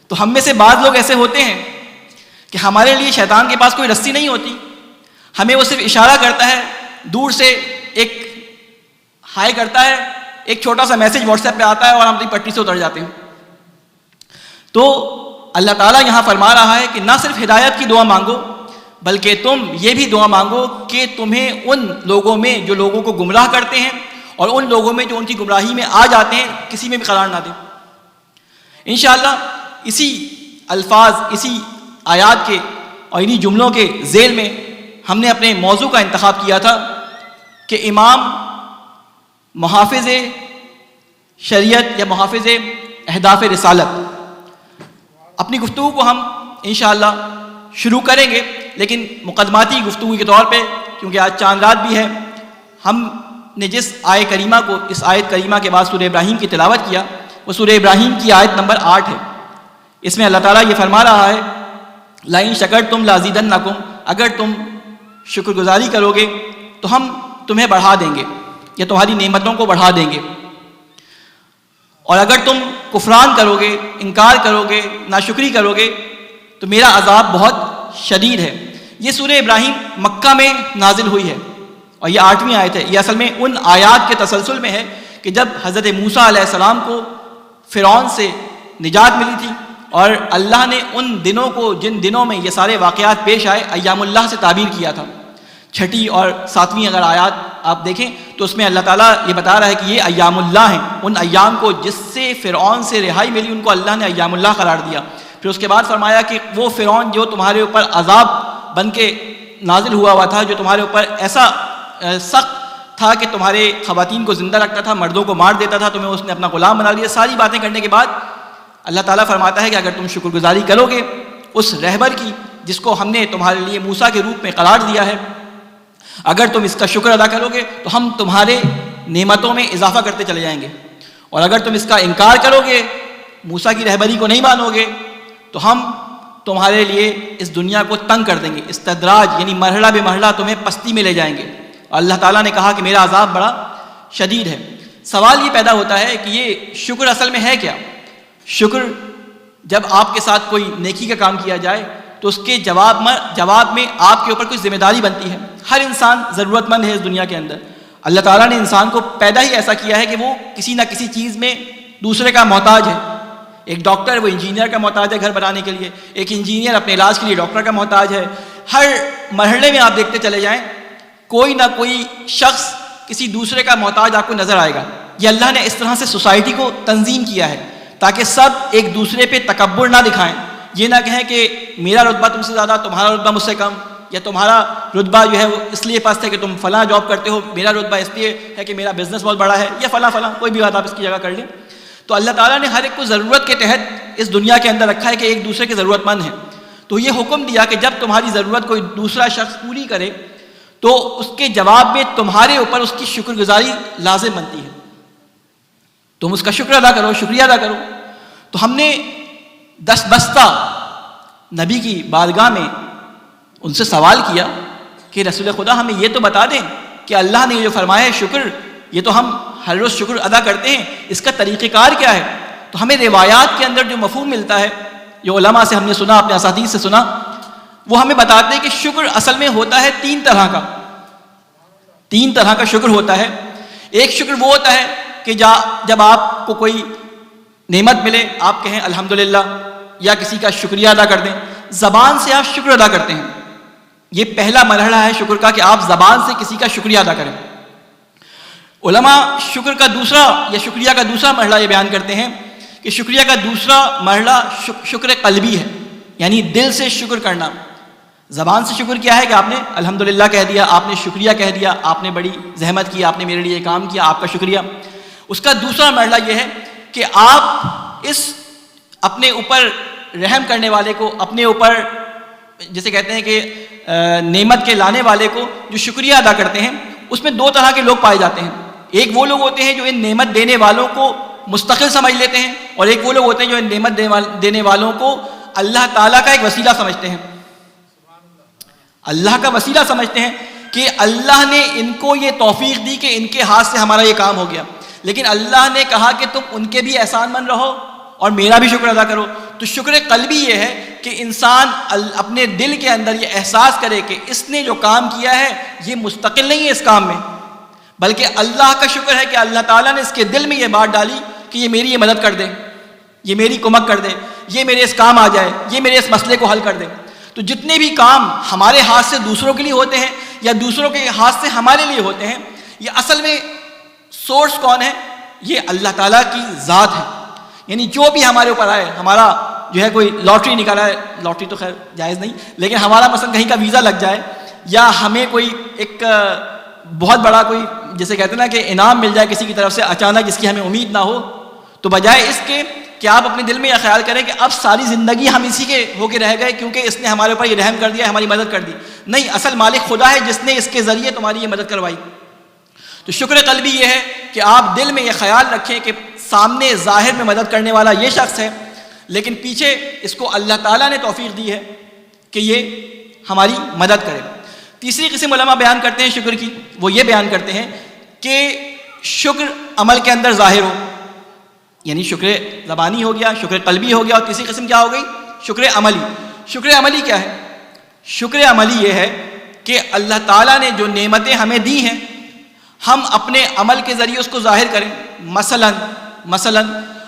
تو ہم میں سے بعض لوگ ایسے ہوتے ہیں کہ ہمارے لیے شیطان کے پاس کوئی رسی نہیں ہوتی، ہمیں وہ صرف اشارہ کرتا ہے، دور سے ایک ہائے کرتا ہے، ایک چھوٹا سا میسج واٹس ایپ پہ آتا ہے اور ہم اپنی پٹی سے اتر جاتے ہیں. تو اللہ تعالیٰ یہاں فرما رہا ہے کہ نہ صرف ہدایت کی دعا مانگو، بلکہ تم یہ بھی دعا مانگو کہ تمہیں ان لوگوں میں جو لوگوں کو گمراہ کرتے ہیں اور ان لوگوں میں جو ان کی گمراہی میں آ جاتے ہیں کسی میں بھی قرار نہ دیں. انشاءاللہ اسی الفاظ، اسی آیات کے اور انہی جملوں کے ذیل میں ہم نے اپنے موضوع کا انتخاب کیا تھا کہ امام محافظ شریعت یا محافظ اہداف رسالت. اپنی گفتگو کو ہم انشاءاللہ شروع کریں گے، لیکن مقدماتی گفتگو کے طور پہ کیونکہ آج چاند رات بھی ہے، ہم نے جس آیت کریمہ کو اس آیت کریمہ کے بعد سورہ ابراہیم کی تلاوت کیا وہ سورہ ابراہیم کی آیت نمبر 8 ہے. اس میں اللہ تعالیٰ یہ فرما رہا ہے لَئِن شَكَرْتُمْ لَأَزِيدَنَّكُمْ، اگر تم شکر گزاری کرو گے تو ہم تمہیں بڑھا دیں گے یا تمہاری نعمتوں کو بڑھا دیں گے، اور اگر تم کفران کرو گے، انکار کرو گے، ناشکری کرو گے تو میرا عذاب بہت شدید ہے. یہ سورہ ابراہیم مکہ میں نازل ہوئی ہے اور یہ 8ویں آیت ہے. یہ اصل میں ان آیات کے تسلسل میں ہے کہ جب حضرت موسیٰ علیہ السلام کو فرعون سے نجات ملی تھی اور اللہ نے ان دنوں کو، جن دنوں میں یہ سارے واقعات پیش آئے، ایام اللہ سے تعبیر کیا تھا. 6 اور 7 اگر آیات آپ دیکھیں تو اس میں اللہ تعالیٰ یہ بتا رہا ہے کہ یہ ایام اللہ ہیں، ان ایام کو جس سے فرعون سے رہائی ملی ان کو اللہ نے ایام اللہ قرار دیا. پھر اس کے بعد فرمایا کہ وہ فرعون جو تمہارے اوپر عذاب بن کے نازل ہوا تھا، جو تمہارے اوپر ایسا سخت تھا کہ تمہارے خواتین کو زندہ رکھتا تھا، مردوں کو مار دیتا تھا، تمہیں اس نے اپنا غلام بنا لیا. ساری باتیں کرنے کے بعد اللہ تعالیٰ فرماتا ہے کہ اگر تم شکر گزاری کرو گے اس رہبر کی جس کو ہم نے تمہارے لیے موسیٰ کے روپ میں قرار دیا ہے، اگر تم اس کا شکر ادا کرو گے تو ہم تمہارے نعمتوں میں اضافہ کرتے چلے جائیں گے، اور اگر تم اس کا انکار کرو گے، موسیٰ کی رہبری کو نہیں مانو گے، تو ہم تمہارے لیے اس دنیا کو تنگ کر دیں گے. استدراج یعنی مرحلہ بے مرحلہ تمہیں پستی میں لے جائیں گے. اور اللہ تعالیٰ نے کہا کہ میرا عذاب بڑا شدید ہے. سوال یہ پیدا ہوتا ہے کہ یہ شکر اصل میں ہے کیا؟ شکر جب آپ کے ساتھ کوئی نیکی کا کام کیا جائے تو اس کے جواب میں آپ کے اوپر کوئی ذمہ داری بنتی ہے. ہر انسان ضرورت مند ہے اس دنیا کے اندر. اللہ تعالیٰ نے انسان کو پیدا ہی ایسا کیا ہے کہ وہ کسی نہ کسی چیز میں دوسرے کا محتاج ہے. ایک ڈاکٹر وہ انجینئر کا محتاج ہے گھر بنانے کے لیے، ایک انجینئر اپنے علاج کے لیے ڈاکٹر کا محتاج ہے. ہر مرحلے میں آپ دیکھتے چلے جائیں کوئی نہ کوئی شخص کسی دوسرے کا محتاج آپ کو نظر آئے گا. یہ اللہ نے اس طرح سے سوسائٹی کو تنظیم کیا ہے تاکہ سب ایک دوسرے پہ تکبر نہ دکھائیں. یہ نہ کہیں کہ میرا رتبہ تم سے زیادہ، تمہارا رتبہ مجھ سے کم، یا تمہارا رتبہ جو ہے وہ اس لیے پست ہے کہ تم فلاں جاب کرتے ہو، میرا رتبہ اس لیے ہے کہ میرا بزنس بہت بڑا ہے، یا فلاں کوئی بھی بات آپ اس کی جگہ کر لیں. تو اللہ تعالیٰ نے ہر ایک کو ضرورت کے تحت اس دنیا کے اندر رکھا ہے کہ ایک دوسرے کے ضرورت مند ہیں. تو یہ حکم دیا کہ جب تمہاری ضرورت کوئی دوسرا شخص پوری کرے تو اس کے جواب میں تمہارے اوپر اس کی شکر گزاری لازم بنتی ہے. تم اس کا شکر ادا کرو، شکریہ ادا کرو. تو ہم نے دست بستہ نبی کی بارگاہ میں ان سے سوال کیا کہ رسول خدا ہمیں یہ تو بتا دیں کہ اللہ نے یہ جو فرمایا ہے شکر، یہ تو ہم ہر روز شکر ادا کرتے ہیں، اس کا طریقہ کار کیا ہے؟ تو ہمیں روایات کے اندر جو مفہوم ملتا ہے، جو علماء سے ہم نے سنا، اپنے اساتذہ سے سنا، وہ ہمیں بتاتے ہیں کہ شکر اصل میں ہوتا ہے تین طرح کا شکر ہوتا ہے. ایک شکر وہ ہوتا ہے کہ جب آپ کو کوئی نعمت ملے آپ کہیں الحمدللہ، یا کسی کا شکریہ ادا کر دیں، زبان سے آپ شکر ادا کرتے ہیں. یہ پہلا مرحلہ ہے شکر کا کہ آپ زبان سے کسی کا شکریہ ادا کریں. علماء شکر کا دوسرا یا شکریہ کا دوسرا مرحلہ یہ بیان کرتے ہیں کہ شکریہ کا دوسرا مرحلہ شکر قلبی ہے، یعنی دل سے شکر کرنا. زبان سے شکر کیا ہے کہ آپ نے الحمدللہ کہہ دیا، آپ نے شکریہ کہہ دیا، آپ نے بڑی زحمت کی، آپ نے میرے لیے کام کیا، آپ کا شکریہ. اس کا دوسرا مرحلہ یہ ہے کہ آپ اس اپنے اوپر رحم کرنے والے کو، اپنے اوپر جسے کہتے ہیں کہ نعمت کے لانے والے کو جو شکریہ ادا کرتے ہیں، اس میں دو طرح کے لوگ پائے جاتے ہیں. ایک وہ لوگ ہوتے ہیں جو ان نعمت دینے والوں کو مستقل سمجھ لیتے ہیں، اور ایک وہ لوگ ہوتے ہیں جو ان نعمت دینے والوں کو اللہ تعالیٰ کا ایک وسیلہ سمجھتے ہیں. اللہ کا وسیلہ سمجھتے ہیں کہ اللہ نے ان کو یہ توفیق دی کہ ان کے ہاتھ سے ہمارا یہ کام ہو گیا، لیکن اللہ نے کہا کہ تم ان کے بھی احسان مند رہو اور میرا بھی شکر ادا کرو. تو شکر قلبی یہ ہے کہ انسان اپنے دل کے اندر یہ احساس کرے کہ اس نے جو کام کیا ہے یہ مستقل نہیں ہے اس کام میں، بلکہ اللہ کا شکر ہے کہ اللہ تعالیٰ نے اس کے دل میں یہ بات ڈالی کہ یہ میری یہ مدد کر دے، یہ میری کمک کر دے، یہ میرے اس کام آ جائے، یہ میرے اس مسئلے کو حل کر دے. تو جتنے بھی کام ہمارے ہاتھ سے دوسروں کے لیے ہوتے ہیں یا دوسروں کے ہاتھ سے ہمارے لیے ہوتے ہیں، یہ اصل میں سورس کون ہے؟ یہ اللہ تعالیٰ کی ذات ہے. یعنی جو بھی ہمارے اوپر آئے، ہمارا جو ہے کوئی لاٹری نکالا ہے، لاٹری تو خیر جائز نہیں، لیکن ہمارا مثلا کہیں کا ویزا لگ جائے، یا ہمیں کوئی ایک بہت بڑا کوئی جیسے کہتے ہیں نا کہ انعام مل جائے کسی کی طرف سے اچانک، جس کی ہمیں امید نہ ہو، تو بجائے اس کے کہ آپ اپنے دل میں یہ خیال کریں کہ اب ساری زندگی ہم اسی کے ہو کے رہ گئے کیونکہ اس نے ہمارے اوپر یہ رحم کر دیا، ہماری مدد کر دی، نہیں، اصل مالک خدا ہے جس نے اس کے ذریعے تمہاری یہ مدد کروائی. تو شکر قلبی یہ ہے کہ آپ دل میں یہ خیال رکھیں کہ سامنے ظاہر میں مدد کرنے والا یہ شخص ہے، لیکن پیچھے اس کو اللہ تعالیٰ نے توفیق دی ہے کہ یہ ہماری مدد کرے. تیسری قسم علماء بیان کرتے ہیں شکر کی، وہ یہ بیان کرتے ہیں کہ شکر عمل کے اندر ظاہر ہو، یعنی شکر زبانی ہو گیا، شکر قلبی ہو گیا، اور تیسری قسم کیا ہو گئی؟ شکر عملی. شکر عملی کیا ہے؟ شکر عملی یہ ہے کہ اللہ تعالیٰ نے جو نعمتیں ہمیں دی ہیں ہم اپنے عمل کے ذریعے اس کو ظاہر کریں. مثلا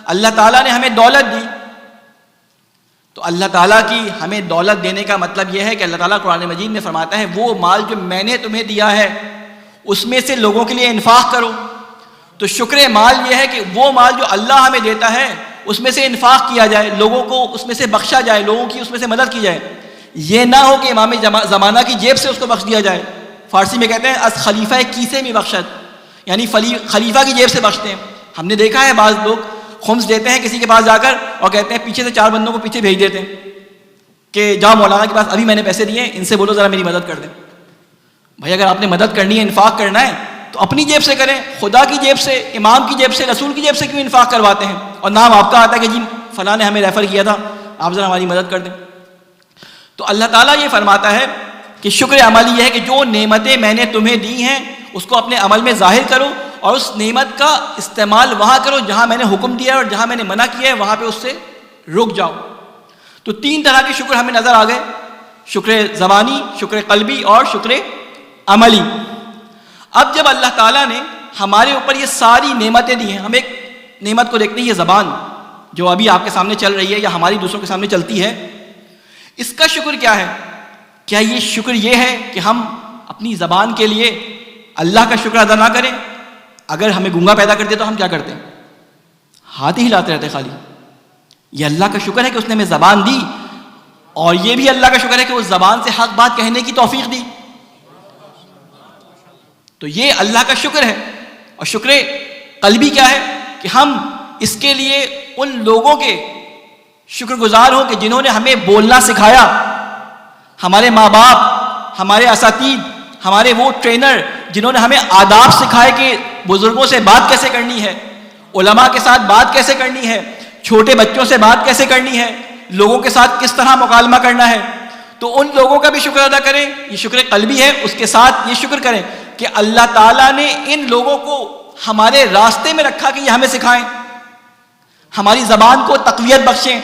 اللہ تعالیٰ نے ہمیں دولت دی، تو اللہ تعالیٰ کی ہمیں دولت دینے کا مطلب یہ ہے کہ اللہ تعالیٰ قرآن مجید میں فرماتا ہے وہ مال جو میں نے تمہیں دیا ہے اس میں سے لوگوں کے لیے انفاق کرو. تو شکر مال یہ ہے کہ وہ مال جو اللہ ہمیں دیتا ہے اس میں سے انفاق کیا جائے، لوگوں کو اس میں سے بخشا جائے، لوگوں کی اس میں سے مدد کی جائے. یہ نہ ہو کہ امام زمانہ کی جیب سے اس کو بخش دیا جائے. فارسی میں کہتے ہیں از خلیفہ کیسے میں بخشت، یعنی خلیفہ کی جیب سے بخشتے ہیں. ہم نے دیکھا ہے بعض لوگ خمس دیتے ہیں کسی کے پاس جا کر اور کہتے ہیں پیچھے سے 4 بندوں کو پیچھے بھیج دیتے ہیں کہ جاؤ مولانا کے پاس، ابھی میں نے پیسے دیے ہیں، ان سے بولو ذرا میری مدد کر دیں. بھائی اگر آپ نے مدد کرنی ہے، انفاق کرنا ہے تو اپنی جیب سے کریں، خدا کی جیب سے، امام کی جیب سے، رسول کی جیب سے کیوں انفاق کرواتے ہیں؟ اور نام آپ کا آتا ہے کہ جی فلاں نے ہمیں ریفر کیا تھا، آپ ذرا ہماری مدد کر دیں. تو اللہ تعالیٰ یہ فرماتا ہے کہ شکر عملی یہ ہے کہ جو نعمتیں میں نے تمہیں دی ہیں اس کو اپنے عمل میں ظاہر کرو اور اس نعمت کا استعمال وہاں کرو جہاں میں نے حکم دیا ہے اور جہاں میں نے منع کیا ہے وہاں پہ اس سے رک جاؤ. تو 3 طرح کے شکر ہمیں نظر آ گئے، شکر زبانی، شکر قلبی اور شکر عملی. اب جب اللہ تعالیٰ نے ہمارے اوپر یہ ساری نعمتیں دی ہیں، ہم ایک نعمت کو دیکھتے ہیں، یہ زبان جو ابھی آپ کے سامنے چل رہی ہے یا ہماری دوسروں کے سامنے چلتی ہے، اس کا شکر کیا ہے؟ کیا یہ شکر یہ ہے کہ ہم اپنی زبان کے لیے اللہ کا شکر ادا نہ کریں؟ اگر ہمیں گونگا پیدا کر دے تو ہم کیا کرتے ہیں؟ ہاتھ ہی ہلاتے رہتے خالی. یہ اللہ کا شکر ہے کہ اس نے ہمیں زبان دی، اور یہ بھی اللہ کا شکر ہے کہ اس زبان سے حق بات کہنے کی توفیق دی. تو یہ اللہ کا شکر ہے. اور شکر قلبی کیا ہے؟ کہ ہم اس کے لیے ان لوگوں کے شکر گزار ہوں کہ جنہوں نے ہمیں بولنا سکھایا، ہمارے ماں باپ، ہمارے اساتید، ہمارے وہ ٹرینر جنہوں نے ہمیں آداب سکھائے کہ بزرگوں سے بات کیسے کرنی ہے، علماء کے ساتھ بات کیسے کرنی ہے، چھوٹے بچوں سے بات کیسے کرنی ہے، لوگوں کے ساتھ کس طرح مکالمہ کرنا ہے. تو ان لوگوں کا بھی شکر ادا کریں، یہ شکر قلبی ہے. اس کے ساتھ یہ شکر کریں کہ اللہ تعالیٰ نے ان لوگوں کو ہمارے راستے میں رکھا کہ یہ ہمیں سکھائیں، ہماری زبان کو تقویت بخشیں.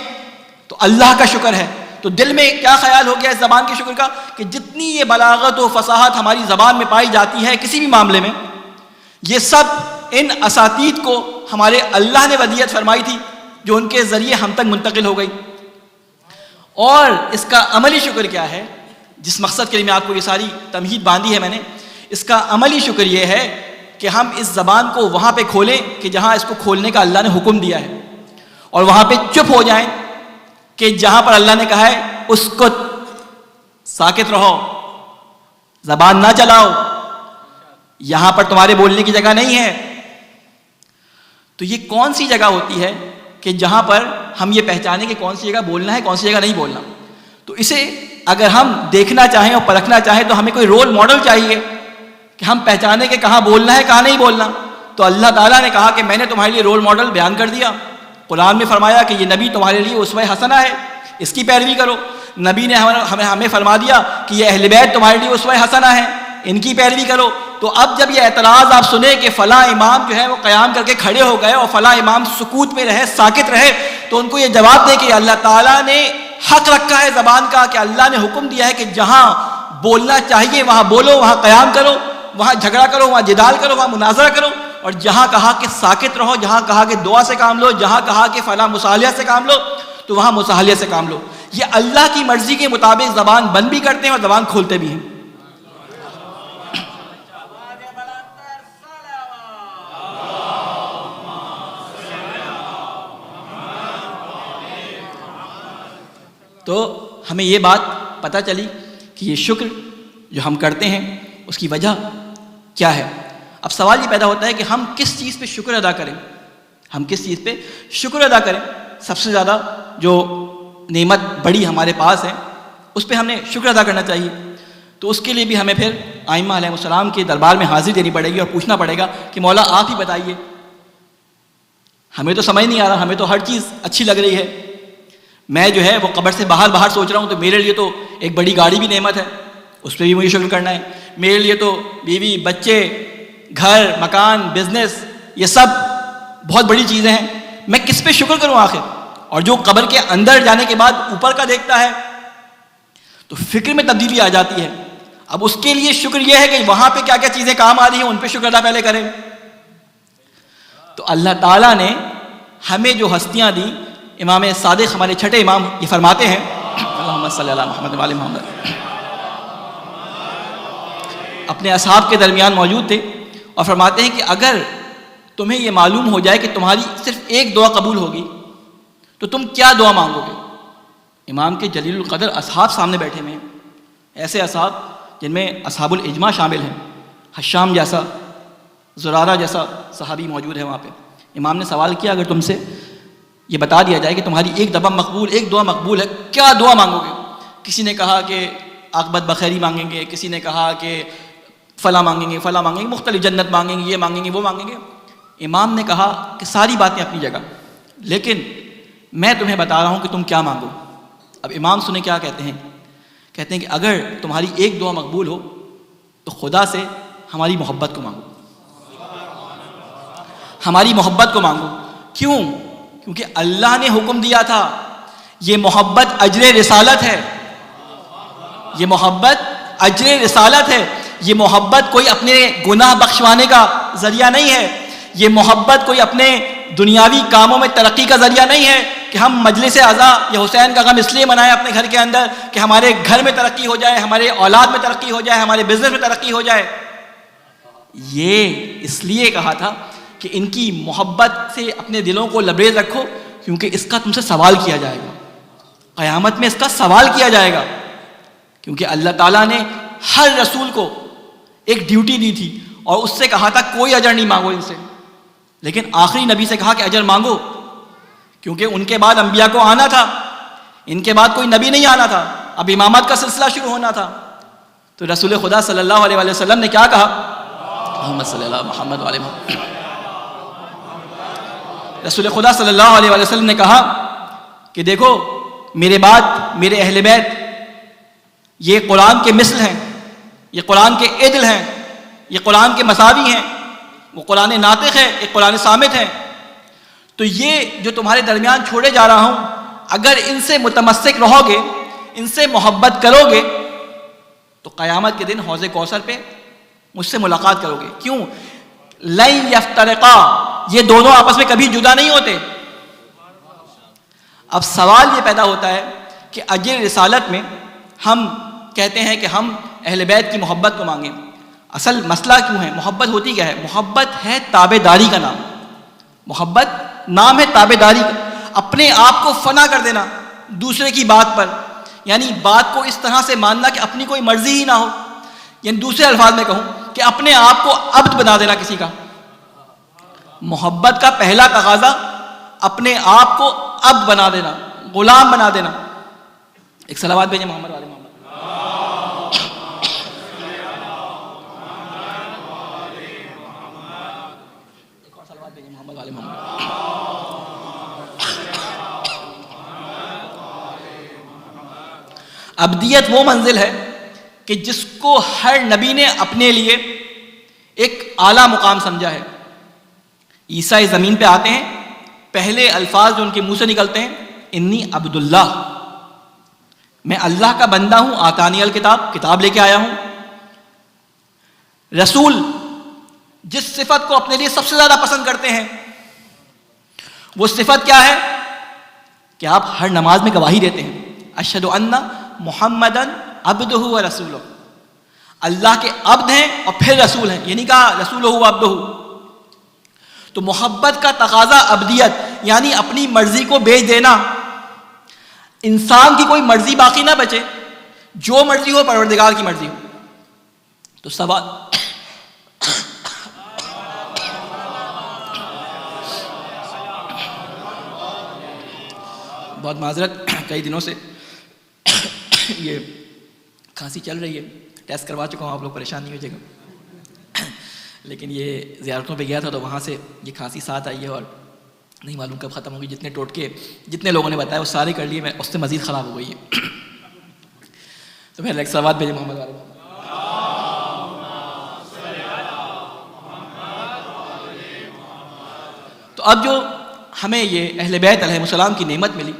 تو اللہ کا شکر ہے. تو دل میں کیا خیال ہو گیا اس زبان کے شکر کا کہ جتنی یہ بلاغت و فصاحت ہماری زبان میں پائی جاتی ہے کسی بھی معاملے میں، یہ سب ان اساتید کو ہمارے اللہ نے ودیعت فرمائی تھی جو ان کے ذریعے ہم تک منتقل ہو گئی. اور اس کا عملی شکر کیا ہے؟ جس مقصد کے لیے میں آپ کو یہ ساری تمہید باندھی ہے میں نے، اس کا عملی شکر یہ ہے کہ ہم اس زبان کو وہاں پہ کھولیں کہ جہاں اس کو کھولنے کا اللہ نے حکم دیا ہے، اور وہاں پہ چپ ہو جائیں کہ جہاں پر اللہ نے کہا ہے اس کو ساکت رہو، زبان نہ چلاؤ، یہاں پر تمہارے بولنے کی جگہ نہیں ہے. تو یہ کون سی جگہ ہوتی ہے کہ جہاں پر ہم یہ پہچانیں کہ کون سی جگہ بولنا ہے کون سی جگہ نہیں بولنا. تو اسے اگر ہم دیکھنا چاہیں اور پرکھنا چاہیں تو ہمیں کوئی رول ماڈل چاہیے کہ ہم پہچانیں کہ کہاں بولنا ہے کہاں نہیں بولنا. تو اللہ تعالیٰ نے کہا کہ میں نے تمہارے لیے رول ماڈل بیان کر دیا. قرآن میں فرمایا کہ یہ نبی تمہارے لیے اسوہ حسنہ ہے, اس کی پیروی کرو. نبی نے ہمیں فرما دیا کہ یہ اہل بیت تمہارے لیے اسوہ حسنہ ہے, ان کی پیروی کرو. تو اب جب یہ اعتراض آپ سنیں کہ فلاں امام جو ہے وہ قیام کر کے کھڑے ہو گئے اور فلاں امام سکوت میں رہے, ساکت رہے, تو ان کو یہ جواب دیں کہ اللہ تعالیٰ نے حق رکھا ہے زبان کا, کہ اللہ نے حکم دیا ہے کہ جہاں بولنا چاہیے وہاں بولو, وہاں قیام کرو, وہاں جھگڑا کرو, وہاں جدال کرو, وہاں مناظرہ کرو. اور جہاں کہا کہ ساکت رہو, جہاں کہا کہ دعا سے کام لو, جہاں کہا کہ فلاں مصالحہ سے کام لو, تو وہاں مصالحہ سے کام لو. یہ اللہ کی مرضی کے مطابق زبان بند بھی کرتے ہیں اور زبان کھولتے بھی ہیں. تو ہمیں یہ بات پتہ چلی کہ یہ شکر جو ہم کرتے ہیں اس کی وجہ کیا ہے. اب سوال یہ پیدا ہوتا ہے کہ ہم کس چیز پہ شکر ادا کریں, ہم کس چیز پہ شکر ادا کریں. سب سے زیادہ جو نعمت بڑی ہمارے پاس ہے اس پہ ہم نے شکر ادا کرنا چاہیے. تو اس کے لیے بھی ہمیں پھر ائمہ علیہ السلام کے دربار میں حاضری دینی پڑے گی اور پوچھنا پڑے گا کہ مولا آپ ہی بتائیے, ہمیں تو سمجھ نہیں آ رہا, ہمیں تو ہر چیز اچھی لگ رہی ہے. میں جو ہے وہ قبر سے باہر سوچ رہا ہوں تو میرے لیے تو ایک بڑی گاڑی بھی نعمت ہے, اس پہ بھی مجھے شکر کرنا ہے. میرے لیے تو بیوی, بچے, گھر, مکان, بزنس, یہ سب بہت بڑی چیزیں ہیں. میں کس پہ شکر کروں آخر؟ اور جو قبر کے اندر جانے کے بعد اوپر کا دیکھتا ہے تو فکر میں تبدیلی آ جاتی ہے. اب اس کے لیے شکر یہ ہے کہ وہاں پہ کیا کیا چیزیں کام آ رہی ہیں ان پہ شکر ادا پہلے کریں. تو اللہ تعالیٰ نے ہمیں جو ہستیاں دی, امام صادق ہمارے چھٹے امام یہ فرماتے ہیں, اللہم صلی اللہ محمد وعلی محمد, اپنے اصحاب کے درمیان موجود تھے اور فرماتے ہیں کہ اگر تمہیں یہ معلوم ہو جائے کہ تمہاری صرف ایک دعا قبول ہوگی تو تم کیا دعا مانگو گے. امام کے جلیل القدر اصحاب سامنے بیٹھے ہوئے ہیں, ایسے اصحاب جن میں اصحاب الاجماع شامل ہیں, حشام جیسا, زرارہ جیسا صحابی موجود ہے وہاں پہ. امام نے سوال کیا اگر تم سے یہ بتا دیا جائے کہ تمہاری ایک دعا مقبول ہے, کیا دعا مانگو گے؟ کسی نے کہا کہ عاقبت بخیری مانگیں گے, کسی نے کہا کہ فلاں مانگیں گے, مختلف جنت مانگیں گے, یہ مانگیں گے, وہ مانگیں گے. امام نے کہا کہ ساری باتیں اپنی جگہ, لیکن میں تمہیں بتا رہا ہوں کہ تم کیا مانگو. اب امام سنیں کیا کہتے ہیں کہ اگر تمہاری ایک دعا مقبول ہو تو خدا سے ہماری محبت کو مانگو, ہماری محبت کو مانگو. کیوں؟ کیونکہ اللہ نے حکم دیا تھا, یہ محبت اجر رسالت ہے, یہ محبت اجر رسالت ہے. یہ محبت کوئی اپنے گناہ بخشوانے کا ذریعہ نہیں ہے, یہ محبت کوئی اپنے دنیاوی کاموں میں ترقی کا ذریعہ نہیں ہے کہ ہم مجلس عزا یا حسین کا غم اس لیے منائیں اپنے گھر کے اندر کہ ہمارے گھر میں ترقی ہو جائے, ہمارے اولاد میں ترقی ہو جائے, ہمارے بزنس میں ترقی ہو جائے. یہ اس لیے کہا تھا کہ ان کی محبت سے اپنے دلوں کو لبریز رکھو, کیونکہ اس کا تم سے سوال کیا جائے گا, قیامت میں اس کا سوال کیا جائے گا. کیونکہ اللہ تعالیٰ نے ہر رسول کو ایک ڈیوٹی دی تھی اور اس سے کہا تھا کوئی اجر نہیں مانگو ان سے, لیکن آخری نبی سے کہا کہ اجر مانگو, کیونکہ ان کے بعد انبیاء کو آنا تھا, ان کے بعد کوئی نبی نہیں آنا تھا, اب امامت کا سلسلہ شروع ہونا تھا. تو رسول خدا صلی اللہ علیہ وسلم نے کیا کہا, محمد صلی اللہ محمد علیہ محمد, رسول خدا صلی اللہ علیہ وسلم نے کہا کہ دیکھو میرے بعد میرے اہل بیت یہ قرآن کے مثل ہیں, یہ قرآن کے عدل ہیں, یہ قرآن کے مساوی ہیں, وہ قرآن ناطق ہے, یہ قرآن صامت ہے. تو یہ جو تمہارے درمیان چھوڑے جا رہا ہوں, اگر ان سے متمسک رہو گے, ان سے محبت کرو گے تو قیامت کے دن حوض کوثر پہ مجھ سے ملاقات کرو گے. کیوں؟ لن یفترقا, یہ دونوں آپس میں کبھی جدا نہیں ہوتے. اب سوال یہ پیدا ہوتا ہے کہ اجر رسالت میں ہم کہتے ہیں کہ ہم اہل بیت کی محبت کو مانگیں. اصل مسئلہ کیوں ہے؟ محبت ہوتی کیا ہے؟ محبت ہے تابع داری کا نام, محبت نام ہے تابع داری کا, اپنے آپ کو فنا کر دینا دوسرے کی بات پر, یعنی بات کو اس طرح سے ماننا کہ اپنی کوئی مرضی ہی نہ ہو, یعنی دوسرے الفاظ میں کہوں کہ اپنے آپ کو عبد بنا دینا کسی کا. محبت کا پہلا تقاضا اپنے آپ کو عبد بنا دینا، غلام بنا دینا. ایک صلوات بھیجیں محمد والے محمد. ایک اور صلوات بھیجیں محمد والے محمد. عبدیت وہ منزل ہے کہ جس کو ہر نبی نے اپنے لیے ایک اعلیٰ مقام سمجھا ہے. عیسیٰ اس زمین پہ آتے ہیں، پہلے الفاظ جو ان کے منہ سے نکلتے ہیں انی عبداللہ، میں اللہ کا بندہ ہوں، آتانی الکتاب، کتاب لے کے آیا ہوں. رسول جس صفت کو اپنے لیے سب سے زیادہ پسند کرتے ہیں وہ صفت کیا ہے کہ آپ ہر نماز میں گواہی دیتے ہیں اشہد ان محمدن عبدہ و رسولہ، اللہ کے عبد ہیں اور پھر رسول ہیں، یہ نہیں کہا رسولہ و عبدہ. تو محبت کا تقاضا عبدیت یعنی اپنی مرضی کو بیچ دینا، انسان کی کوئی مرضی باقی نہ بچے، جو مرضی ہو پروردگار کی مرضی ہو. تو سوال بہت معذرت، کئی دنوں سے یہ کھانسی چل رہی ہے، ٹیسٹ کروا چکا ہوں، آپ لوگ پریشان نہیں ہو جائے گا. لیکن یہ زیارتوں پہ گیا تھا تو وہاں سے یہ کھانسی ساتھ آئی ہے اور نہیں معلوم کب ختم ہوگی. جتنے ٹوٹکے جتنے لوگوں نے بتایا وہ سارے کر لیے، میں اس سے مزید خراب ہو گئی ہے. تو پہلے ایک صلوات بھیجیں محمد والے. تو اب جو ہمیں یہ اہل بیت علیہ السلام کی نعمت ملی،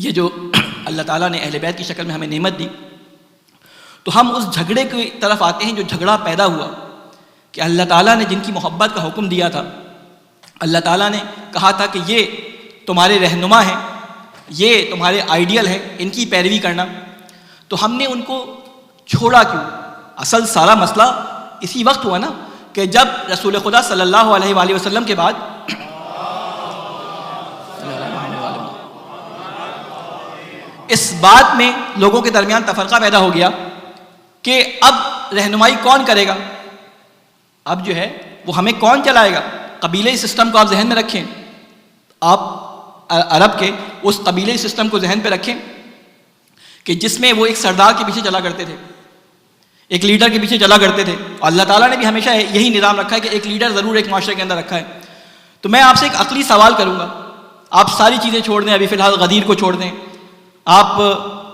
یہ جو اللہ تعالیٰ نے اہل بیت کی شکل میں ہمیں نعمت دی، تو ہم اس جھگڑے کی طرف آتے ہیں جو جھگڑا پیدا ہوا کہ اللہ تعالیٰ نے جن کی محبت کا حکم دیا تھا، اللہ تعالیٰ نے کہا تھا کہ یہ تمہارے رہنما ہیں، یہ تمہارے آئیڈیل ہیں، ان کی پیروی کرنا، تو ہم نے ان کو چھوڑا کیوں؟ اصل سارا مسئلہ اسی وقت ہوا نا کہ جب رسول خدا صلی اللہ علیہ وآلہ وسلم کے بعد اس بات میں لوگوں کے درمیان تفرقہ پیدا ہو گیا کہ اب رہنمائی کون کرے گا، اب جو ہے وہ ہمیں کون چلائے گا. قبیلے سسٹم کو آپ ذہن میں رکھیں، آپ عرب کے اس قبیلے سسٹم کو ذہن پہ رکھیں کہ جس میں وہ ایک سردار کے پیچھے چلا کرتے تھے، ایک لیڈر کے پیچھے چلا کرتے تھے. اور اللہ تعالیٰ نے بھی ہمیشہ یہی نظام رکھا ہے کہ ایک لیڈر ضرور ایک معاشرے کے اندر رکھا ہے. تو میں آپ سے ایک عقلی سوال کروں گا، آپ ساری چیزیں چھوڑ دیں، ابھی فی الحال غدیر کو چھوڑ دیں، آپ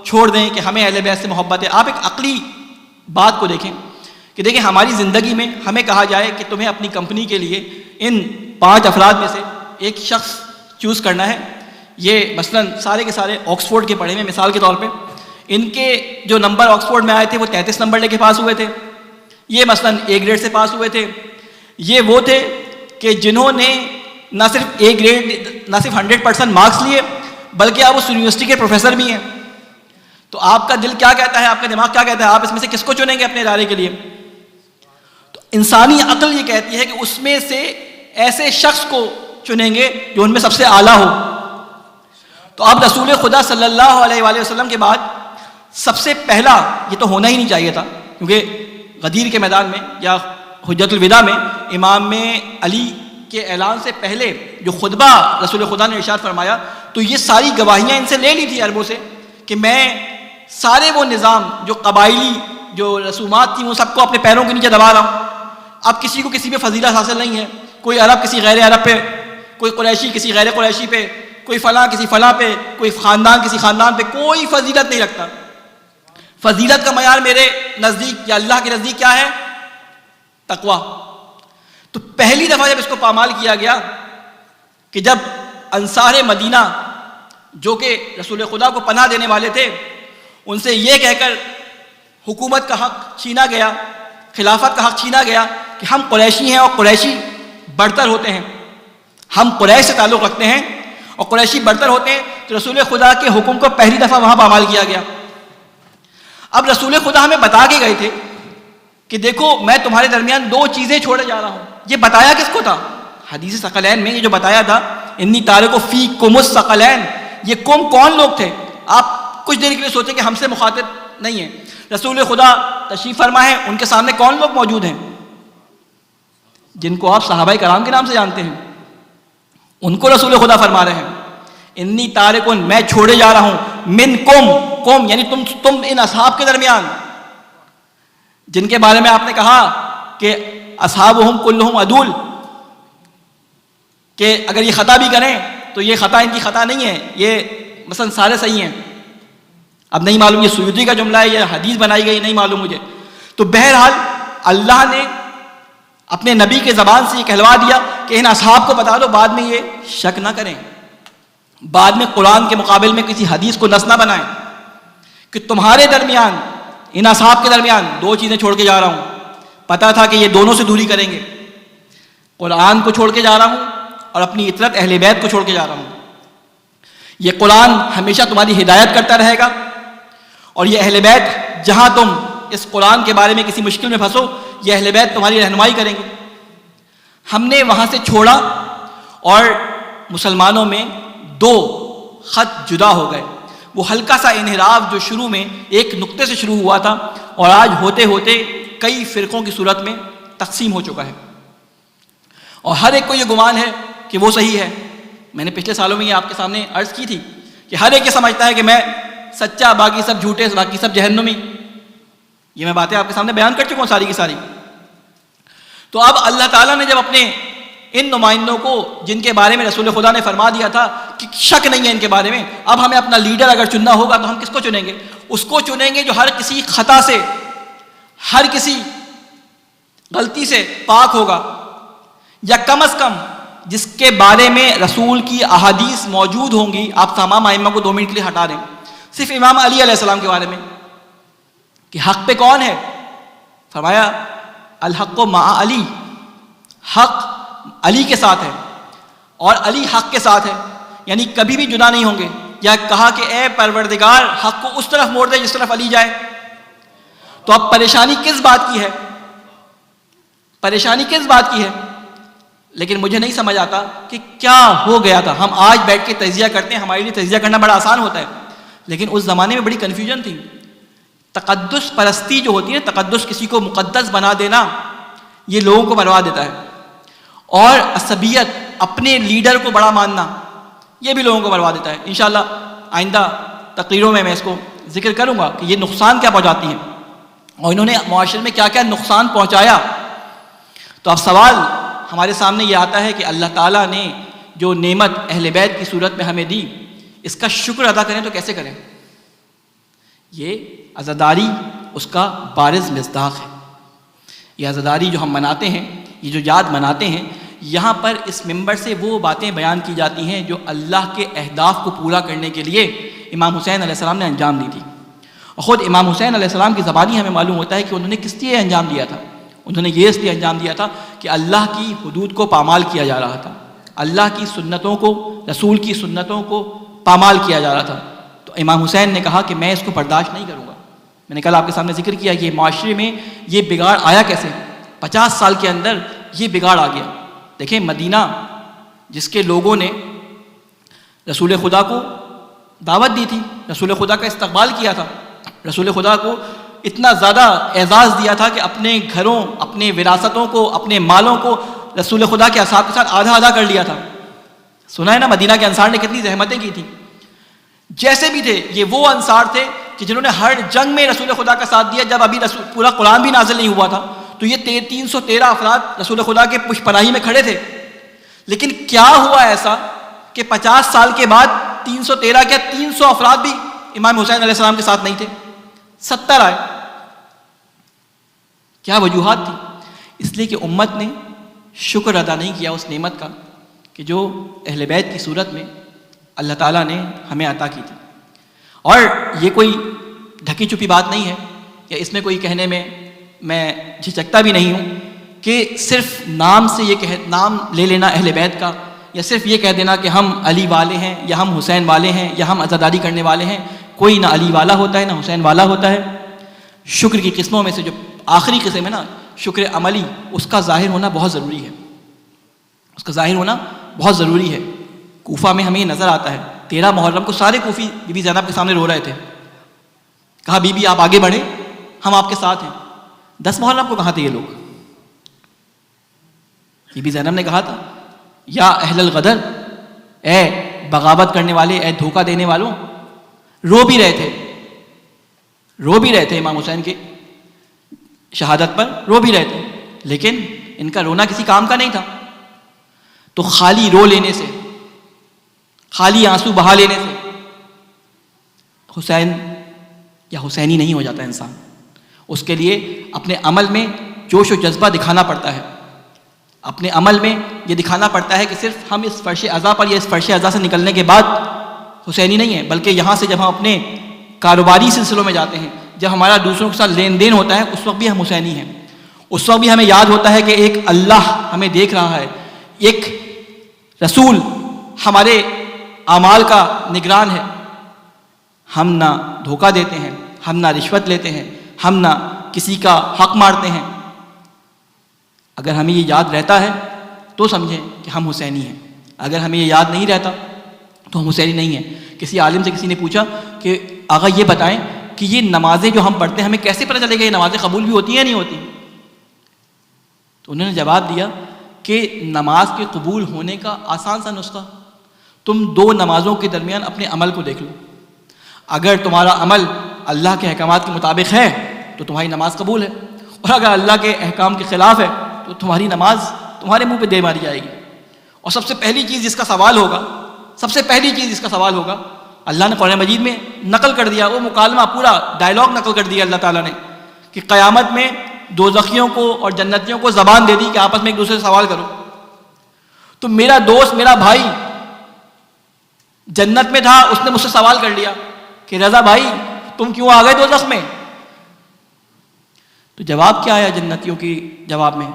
چھوڑ دیں کہ ہمیں اہل بیت سے محبت ہے، آپ ایک عقلی بات کو دیکھیں کہ دیکھیں ہماری زندگی میں ہمیں کہا جائے کہ تمہیں اپنی کمپنی کے لیے ان 5 افراد میں سے ایک شخص چوز کرنا ہے. یہ مثلاً سارے کے سارے آکسفورڈ کے پڑھے ہوئے، مثال کے طور پہ ان کے جو نمبر آکسفورڈ میں آئے تھے وہ 33 نمبر لے کے پاس ہوئے تھے، یہ مثلاً A گریڈ سے پاس ہوئے تھے. یہ وہ تھے کہ جنہوں نے نہ صرف A گریڈ، نہ صرف 100% مارکس لیے، بلکہ آپ اس یونیورسٹی کے پروفیسر بھی ہیں. تو آپ کا دل کیا کہتا ہے، آپ کا دماغ کیا کہتا ہے، آپ اس میں سے کس کو چنیں گے اپنے ادارے کے لیے؟ تو انسانی عقل یہ کہتی ہے کہ اس میں سے ایسے شخص کو چنیں گے جو ان میں سب سے اعلیٰ ہو. تو اب رسول خدا صلی اللہ علیہ وآلہ وسلم کے بعد سب سے پہلا، یہ تو ہونا ہی نہیں چاہیے تھا، کیونکہ غدیر کے میدان میں یا حجت الوداع میں امام علی کے اعلان سے پہلے جو خطبہ رسول خدا نے ارشاد فرمایا، تو یہ ساری گواہیاں ان سے لے لی تھی عربوں سے کہ میں سارے وہ نظام جو قبائلی جو رسومات تھیں وہ سب کو اپنے پیروں کے نیچے دبا رہا ہوں. اب کسی کو کسی پہ فضیلت حاصل نہیں ہے، کوئی عرب کسی غیر عرب پہ، کوئی قریشی کسی غیر قریشی پہ، کوئی فلاں کسی فلاں پہ، کوئی خاندان کسی خاندان پہ، کوئی فضیلت نہیں رکھتا. فضیلت کا معیار میرے نزدیک یا اللہ کے نزدیک کیا ہے؟ تقویٰ. تو پہلی دفعہ جب اس کو پامال کیا گیا کہ جب انصار مدینہ جو کہ رسول خدا کو پناہ دینے والے تھے، ان سے یہ کہہ کر حکومت کا حق چھینا گیا، خلافت کا حق چھینا گیا کہ ہم قریشی ہیں اور قریشی برتر ہوتے ہیں، ہم قریش سے تعلق رکھتے ہیں اور قریشی برتر ہوتے ہیں، تو رسول خدا کے حکم کو پہلی دفعہ وہاں پامال کیا گیا. اب رسول خدا ہمیں بتا کے گئے تھے کہ دیکھو میں تمہارے درمیان 2 چیزیں چھوڑے جا رہا ہوں. یہ بتایا کس کو تھا؟ حدیث ثقلین میں یہ جو بتایا تھا انی تارک فیکم الثقلین، یہ قوم کون لوگ تھے؟ آپ کچھ دیر کے لیے سوچیں کہ ہم سے مخاطب نہیں ہیں. رسول خدا تشریف فرما ہے، ان کے سامنے کون لوگ موجود ہیں؟ جن کو آپ صحابہ کرام کے نام سے جانتے ہیں. ان کو رسول خدا فرما رہے ہیں انی تارکن، میں چھوڑے جا رہا ہوں، من قوم یعنی تم ان اصحاب کے درمیان جن کے بارے میں آپ نے کہا کہ اصحابہم کلہم عدول، کہ اگر یہ خطا بھی کریں تو یہ خطا ان کی خطا نہیں ہے، یہ مثلا سارے صحیح ہیں. اب نہیں معلوم یہ سیوطی کا جملہ ہے یا حدیث بنائی گئی، نہیں معلوم مجھے. تو بہرحال اللہ نے اپنے نبی کے زبان سے یہ کہلوا دیا کہ ان اصحاب کو بتا دو، بعد میں یہ شک نہ کریں، بعد میں قرآن کے مقابل میں کسی حدیث کو نس نہ بنائیں کہ تمہارے درمیان، ان اصحاب کے درمیان دو چیزیں چھوڑ کے جا رہا ہوں. پتا تھا کہ یہ دونوں سے دوری کریں گے، قرآن کو چھوڑ کے جا رہا ہوں اور اپنی اطرت اہل بیت کو چھوڑ کے جا رہا ہوں. یہ قرآن ہمیشہ تمہاری ہدایت کرتا رہے گا، اور یہ اہل بیت جہاں تم اس قرآن کے بارے میں کسی مشکل میں پھنسو، یہ اہل بیت تمہاری رہنمائی کریں گے. ہم نے وہاں سے چھوڑا اور مسلمانوں میں دو خط جدا ہو گئے. وہ ہلکا سا انحراف جو شروع میں ایک نقطے سے شروع ہوا تھا اور آج ہوتے ہوتے کئی فرقوں کی صورت میں تقسیم ہو چکا ہے، اور ہر ایک کو یہ گمان ہے کہ وہ صحیح ہے. میں نے پچھلے سالوں میں یہ آپ کے سامنے عرض کی تھی کہ ہر ایک یہ سمجھتا ہے کہ میں سچا، باقی سب جھوٹے، باقی سب جہنمی. یہ میں باتیں آپ کے سامنے بیان کر چکا ہوں ساری کی ساری. تو اب اللہ تعالیٰ نے جب اپنے ان نمائندوں کو جن کے بارے میں رسول خدا نے فرما دیا تھا کہ شک نہیں ہے ان کے بارے میں، اب ہمیں اپنا لیڈر اگر چننا ہوگا تو ہم کس کو چنیں گے؟ اس کو چنیں گے جو ہر کسی خطا سے، ہر کسی غلطی سے پاک ہوگا، یا کم از کم جس کے بارے میں رسول کی احادیث موجود ہوں گی. آپ تمام ائمہ کو 2 منٹ کے لیے ہٹا دیں، صرف امام علی علیہ السلام کے بارے میں کہ حق پہ کون ہے. فرمایا الحق مع علی، حق علی کے ساتھ ہے اور علی حق کے ساتھ ہے، یعنی کبھی بھی جدا نہیں ہوں گے. یا کہا کہ اے پروردگار حق کو اس طرف موڑ دے جس طرف علی جائے. تو اب پریشانی کس بات کی ہے؟ پریشانی کس بات کی ہے؟ لیکن مجھے نہیں سمجھ آتا کہ کیا ہو گیا تھا. ہم آج بیٹھ کے تجزیہ کرتے ہیں، ہمارے لیے تجزیہ کرنا بڑا آسان ہوتا ہے، لیکن اس زمانے میں بڑی کنفیوژن تھی. تقدس پرستی جو ہوتی ہے، تقدس کسی کو مقدس بنا دینا، یہ لوگوں کو برباد دیتا ہے. اور عصبیت، اپنے لیڈر کو بڑا ماننا، یہ بھی لوگوں کو برباد دیتا ہے. انشاءاللہ آئندہ تقریروں میں اس کو ذکر کروں گا کہ یہ نقصان کیا پہنچاتی ہیں اور انہوں نے معاشرے میں کیا کیا نقصان پہنچایا. تو اب سوال ہمارے سامنے یہ آتا ہے کہ اللہ تعالیٰ نے جو نعمت اہل بیت کی صورت میں ہمیں دی، اس کا شکر ادا کریں تو کیسے کریں؟ یہ عزاداری اس کا بارز مصداق ہے. یہ عزاداری جو ہم مناتے ہیں، یہ جو یاد مناتے ہیں، یہاں پر اس منبر سے وہ باتیں بیان کی جاتی ہیں جو اللہ کے اہداف کو پورا کرنے کے لیے امام حسین علیہ السلام نے انجام دی تھی. اور خود امام حسین علیہ السلام کی زبانی ہمیں معلوم ہوتا ہے کہ انہوں نے کس لیے انجام دیا تھا. انہوں نے یہ اس لیے انجام دیا تھا کہ اللہ کی حدود کو پامال کیا جا رہا تھا، اللہ کی سنتوں کو، رسول کی سنتوں کو پامال کیا جا رہا تھا. تو امام حسین نے کہا کہ میں اس کو برداشت نہیں کروں گا. میں نے کل آپ کے سامنے ذکر کیا کہ معاشرے میں یہ بگاڑ آیا کیسے. 50 سال کے اندر یہ بگاڑ آ گیا. دیکھیں مدینہ جس کے لوگوں نے رسول خدا کو دعوت دی تھی، رسول خدا کا استقبال کیا تھا، رسول خدا کو اتنا زیادہ اعزاز دیا تھا کہ اپنے گھروں، اپنے وراثتوں کو، اپنے مالوں کو رسول خدا کے اصحاب کے ساتھ آدھا آدھا کر لیا تھا. سنا ہے نا مدینہ کے انصار نے کتنی زحمتیں کی تھیں. جیسے بھی تھے یہ وہ انصار تھے کہ جنہوں نے ہر جنگ میں رسول خدا کا ساتھ دیا. جب ابھی پورا قرآن بھی نازل نہیں ہوا تھا تو یہ 313 افراد رسول خدا کے پشت پناہی میں کھڑے تھے. لیکن کیا ہوا ایسا کہ 50 سال کے بعد 313 کیا 300 افراد بھی امام حسین علیہ السلام کے ساتھ نہیں تھے، 70 آئے. کیا وجوہات تھی؟ اس لیے کہ امت نے شکر ادا نہیں کیا اس نعمت کا کہ جو اہل بیت کی صورت میں اللہ تعالیٰ نے ہمیں عطا کی تھی. اور یہ کوئی ڈھکی چھپی بات نہیں ہے، یا اس میں کوئی کہنے میں جھجکتا بھی نہیں ہوں کہ صرف نام سے یہ نام لے لینا اہل بیت کا، یا صرف یہ کہہ دینا کہ ہم علی والے ہیں یا ہم حسین والے ہیں یا ہم عزاداری کرنے والے ہیں. کوئی نہ علی والا ہوتا ہے نہ حسین والا ہوتا ہے. شکر کی قسموں میں سے جو آخری قسم ہے نا شکر عملی، اس کا ظاہر ہونا بہت ضروری ہے. اس کا ظاہر ہونا بہت ضروری ہے. کوفہ میں ہمیں یہ نظر آتا ہے 13 محرم کو سارے کوفی بی بی زینب کے سامنے رو رہے تھے. کہا بی بی آپ آگے بڑھیں، ہم آپ کے ساتھ ہیں. 10 محرم کو کہاں تھے یہ لوگ؟ بی بی زینب نے کہا تھا یا اہل الغدر اے بغاوت کرنے والے، اے دھوکہ دینے والوں، رو بھی رہے تھے امام حسین کے شہادت پر، رو بھی رہے تھے، لیکن ان کا رونا کسی کام کا نہیں تھا. تو خالی رو لینے سے، خالی آنسو بہا لینے سے حسین یا حسینی نہیں ہو جاتا انسان. اس کے لیے اپنے عمل میں جوش و جذبہ دکھانا پڑتا ہے. اپنے عمل میں یہ دکھانا پڑتا ہے کہ صرف ہم اس فرش عزا پر یا اس فرش عزا سے نکلنے کے بعد حسینی نہیں ہیں، بلکہ یہاں سے جب ہم اپنے کاروباری سلسلوں میں جاتے ہیں، جب ہمارا دوسروں کے ساتھ لین دین ہوتا ہے، اس وقت بھی ہم حسینی ہیں. اس وقت بھی ہمیں یاد ہوتا ہے کہ ایک اللہ ہمیں دیکھ رہا ہے، ایک رسول ہمارے اعمال کا نگران ہے. ہم نہ دھوکہ دیتے ہیں، ہم نہ رشوت لیتے ہیں، ہم نہ کسی کا حق مارتے ہیں. اگر ہمیں یہ یاد رہتا ہے تو سمجھیں کہ ہم حسینی ہیں. اگر ہمیں یہ یاد نہیں رہتا تو ہم حسینی نہیں ہیں. کسی عالم سے کسی نے پوچھا کہ آقا یہ بتائیں کہ یہ نمازیں جو ہم پڑھتے ہیں ہمیں کیسے پتہ چلے گا یہ نمازیں قبول بھی ہوتی ہیں یا نہیں ہوتی؟ تو انہوں نے جواب دیا کہ نماز کے قبول ہونے کا آسان سا نسخہ، تم 2 نمازوں کے درمیان اپنے عمل کو دیکھ لو. اگر تمہارا عمل اللہ کے احکامات کے مطابق ہے تو تمہاری نماز قبول ہے، اور اگر اللہ کے احکام کے خلاف ہے تو تمہاری نماز تمہارے منہ پہ دے ماری جائے گی. اور سب سے پہلی چیز جس کا سوال ہوگا اللہ نے قرآن مجید میں نقل کر دیا، وہ مکالمہ پورا ڈائلاگ نقل کر دیا اللہ تعالیٰ نے کہ قیامت میں دوزخیوں کو اور جنتیوں کو زبان دے دی کہ آپس میں ایک دوسرے سے سوال کرو. تو میرا دوست، میرا بھائی جنت میں تھا، اس نے مجھ سے سوال کر لیا کہ رضا بھائی تم کیوں آ گئے دوزخ میں؟ تو جواب کیا آیا جنتیوں کی جواب میں؟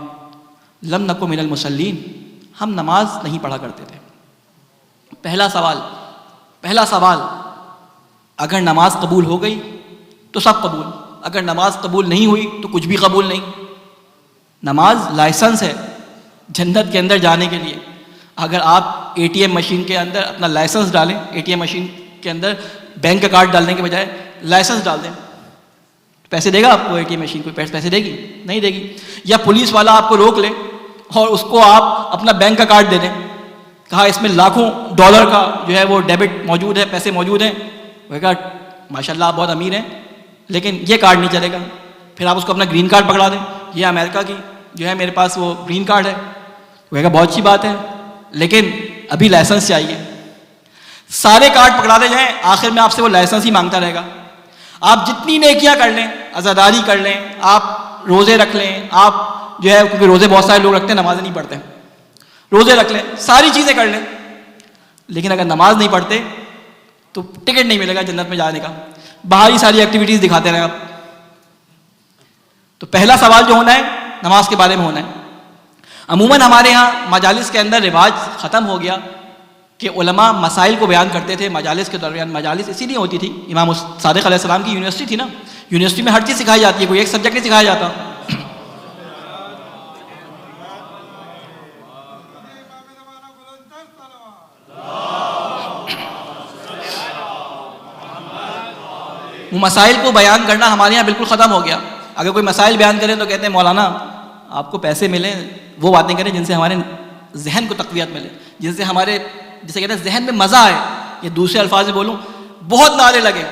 لم نکو من المصلین، ہم نماز نہیں پڑھا کرتے تھے. پہلا سوال اگر نماز قبول ہو گئی تو سب قبول، اگر نماز قبول نہیں ہوئی تو کچھ بھی قبول نہیں. نماز لائسنس ہے جنت کے اندر جانے کے لیے. اگر آپ اے ٹی ایم مشین کے اندر اپنا لائسنس ڈالیں، اے ٹی ایم مشین کے اندر بینک کا کارڈ ڈالنے کے بجائے لائسنس ڈال دیں، پیسے دے گا آپ کو اے ٹی ایم مشین؟ کوئی پیسے دے گی؟ نہیں دے گی. یا پولیس والا آپ کو روک لے اور اس کو آپ اپنا بینک کا کارڈ دے دیں، کہا اس میں لاکھوں ڈالر کا جو ہے وہ ڈیبٹ موجود ہے، پیسے موجود ہیں، وہ کہا ماشاء اللہ آپ بہت امیر ہیں لیکن یہ کارڈ نہیں چلے گا. پھر آپ اس کو اپنا گرین کارڈ پکڑا دیں، یہ امریکہ کی جو ہے میرے پاس وہ گرین کارڈ ہے، وہ کہا بہت اچھی بات ہے لیکن ابھی لائسنس چاہیے. سارے کارڈ پکڑا دے جائیں، آخر میں آپ سے وہ لائسنس ہی مانگتا رہے گا. آپ جتنی نیکیاں کر لیں، عزاداری کر لیں، آپ روزے رکھ لیں، آپ جو ہے کیونکہ روزے بہت سارے لوگ رکھتے ہیں نمازیں نہیں پڑھتے، روزے رکھ لیں، ساری چیزیں کر لیں، لیکن اگر نماز نہیں پڑھتے تو ٹکٹ نہیں ملے گا جنت میں جانے کا. باہری ساری ایکٹیویٹیز دکھاتے رہیں آپ. تو پہلا سوال جو ہونا ہے نماز کے بارے میں ہونا ہے. عموماً ہمارے ہاں مجالس کے اندر رواج ختم ہو گیا کہ علماء مسائل کو بیان کرتے تھے مجالس کے درمیان. مجالس اسی لیے ہوتی تھی، امام صادق علیہ السلام کی یونیورسٹی تھی نا، یونیورسٹی میں ہر چیز سکھائی جاتی ہے، کوئی ایک سبجیکٹ نہیں سکھایا جاتا. وہ مسائل کو بیان کرنا ہمارے یہاں بالکل ختم ہو گیا. اگر کوئی مسائل بیان کریں تو کہتے ہیں مولانا آپ کو پیسے ملیں، وہ باتیں کریں جن سے ہمارے ذہن کو تقویت ملے، جن سے ہمارے جسے کہتے ہیں ذہن میں مزہ آئے. یہ دوسرے الفاظ میں بولوں، بہت نعرے لگے.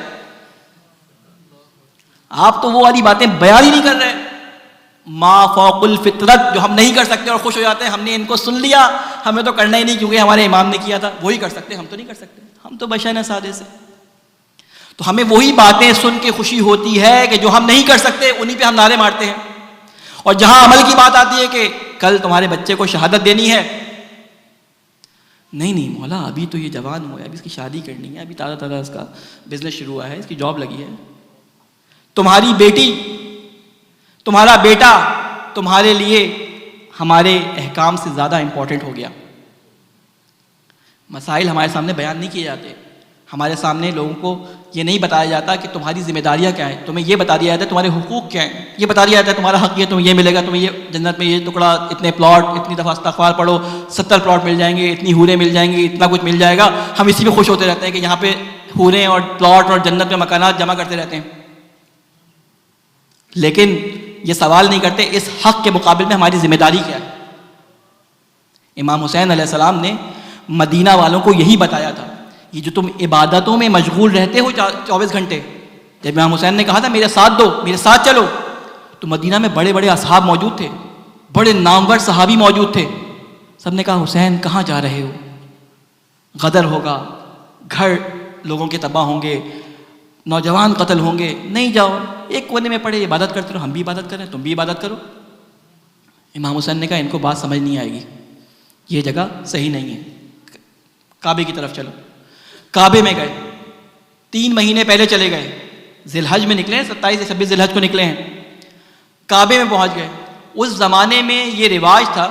آپ تو وہ والی باتیں بیان ہی نہیں کر رہے، ما فوق الفطرت جو ہم نہیں کر سکتے اور خوش ہو جاتے ہیں ہم نے ان کو سن لیا، ہمیں تو کرنا ہی نہیں کیونکہ ہمارے امام نے کیا تھا، وہی کر سکتے، ہم تو نہیں کر سکتے، ہم تو بشر ہیں سادے سے. تو ہمیں وہی باتیں سن کے خوشی ہوتی ہے کہ جو ہم نہیں کر سکتے انہی پہ ہم نعرے مارتے ہیں. اور جہاں عمل کی بات آتی ہے کہ کل تمہارے بچے کو شہادت دینی ہے، نہیں مولا ابھی تو یہ جوان ہوا ہے، ابھی اس کی شادی کرنی ہے، ابھی تازہ اس کا بزنس شروع ہوا ہے، اس کی جاب لگی ہے. تمہاری بیٹی، تمہارا بیٹا تمہارے لیے ہمارے احکام سے زیادہ امپورٹنٹ ہو گیا. مسائل ہمارے سامنے بیان نہیں کیے جاتے، ہمارے سامنے لوگوں کو یہ نہیں بتایا جاتا کہ تمہاری ذمہ داریاں کیا ہیں. تمہیں یہ بتا دیا جاتا ہے تمہارے حقوق کیا ہیں، یہ بتا دیا جاتا ہے تمہارا حق یہ تمہیں یہ ملے گا، تمہیں یہ جنت میں یہ ٹکڑا، اتنے پلاٹ، اتنی دفعہ استغفار پڑھو 70 پلاٹ مل جائیں گے، اتنی حوریں مل جائیں گی، اتنا کچھ مل جائے گا. ہم اسی پہ خوش ہوتے رہتے ہیں کہ یہاں پہ حوریں اور پلاٹ اور جنت میں مکانات جمع کرتے رہتے ہیں، لیکن یہ سوال نہیں کرتے اس حق کے مقابل میں ہماری ذمہ داری کیا ہے. امام حسین علیہ السلام نے مدینہ والوں کو یہی بتایا تھا، یہ جو تم عبادتوں میں مشغول رہتے ہو 24 گھنٹے، جب امام حسین نے کہا تھا میرا ساتھ دو، میرے ساتھ چلو، تو مدینہ میں بڑے بڑے اصحاب موجود تھے، بڑے نامور صحابی موجود تھے، سب نے کہا حسین کہاں جا رہے ہو، غدر ہوگا، گھر لوگوں کے تباہ ہوں گے، نوجوان قتل ہوں گے، نہیں جاؤ، ایک کونے میں پڑے عبادت کرتے رہو، ہم بھی عبادت کریں، تم بھی عبادت کرو۔ امام حسین نے کہا ان کو بات سمجھ نہیں آئے گی، یہ جگہ صحیح نہیں ہے، کعبے کی طرف چلو۔ کعبے میں گئے، 3 مہینے پہلے چلے گئے، ذی الحج میں نکلے ہیں، 27 سے 26 ذی الحج کو نکلے ہیں، کعبے میں پہنچ گئے۔ اس زمانے میں یہ رواج تھا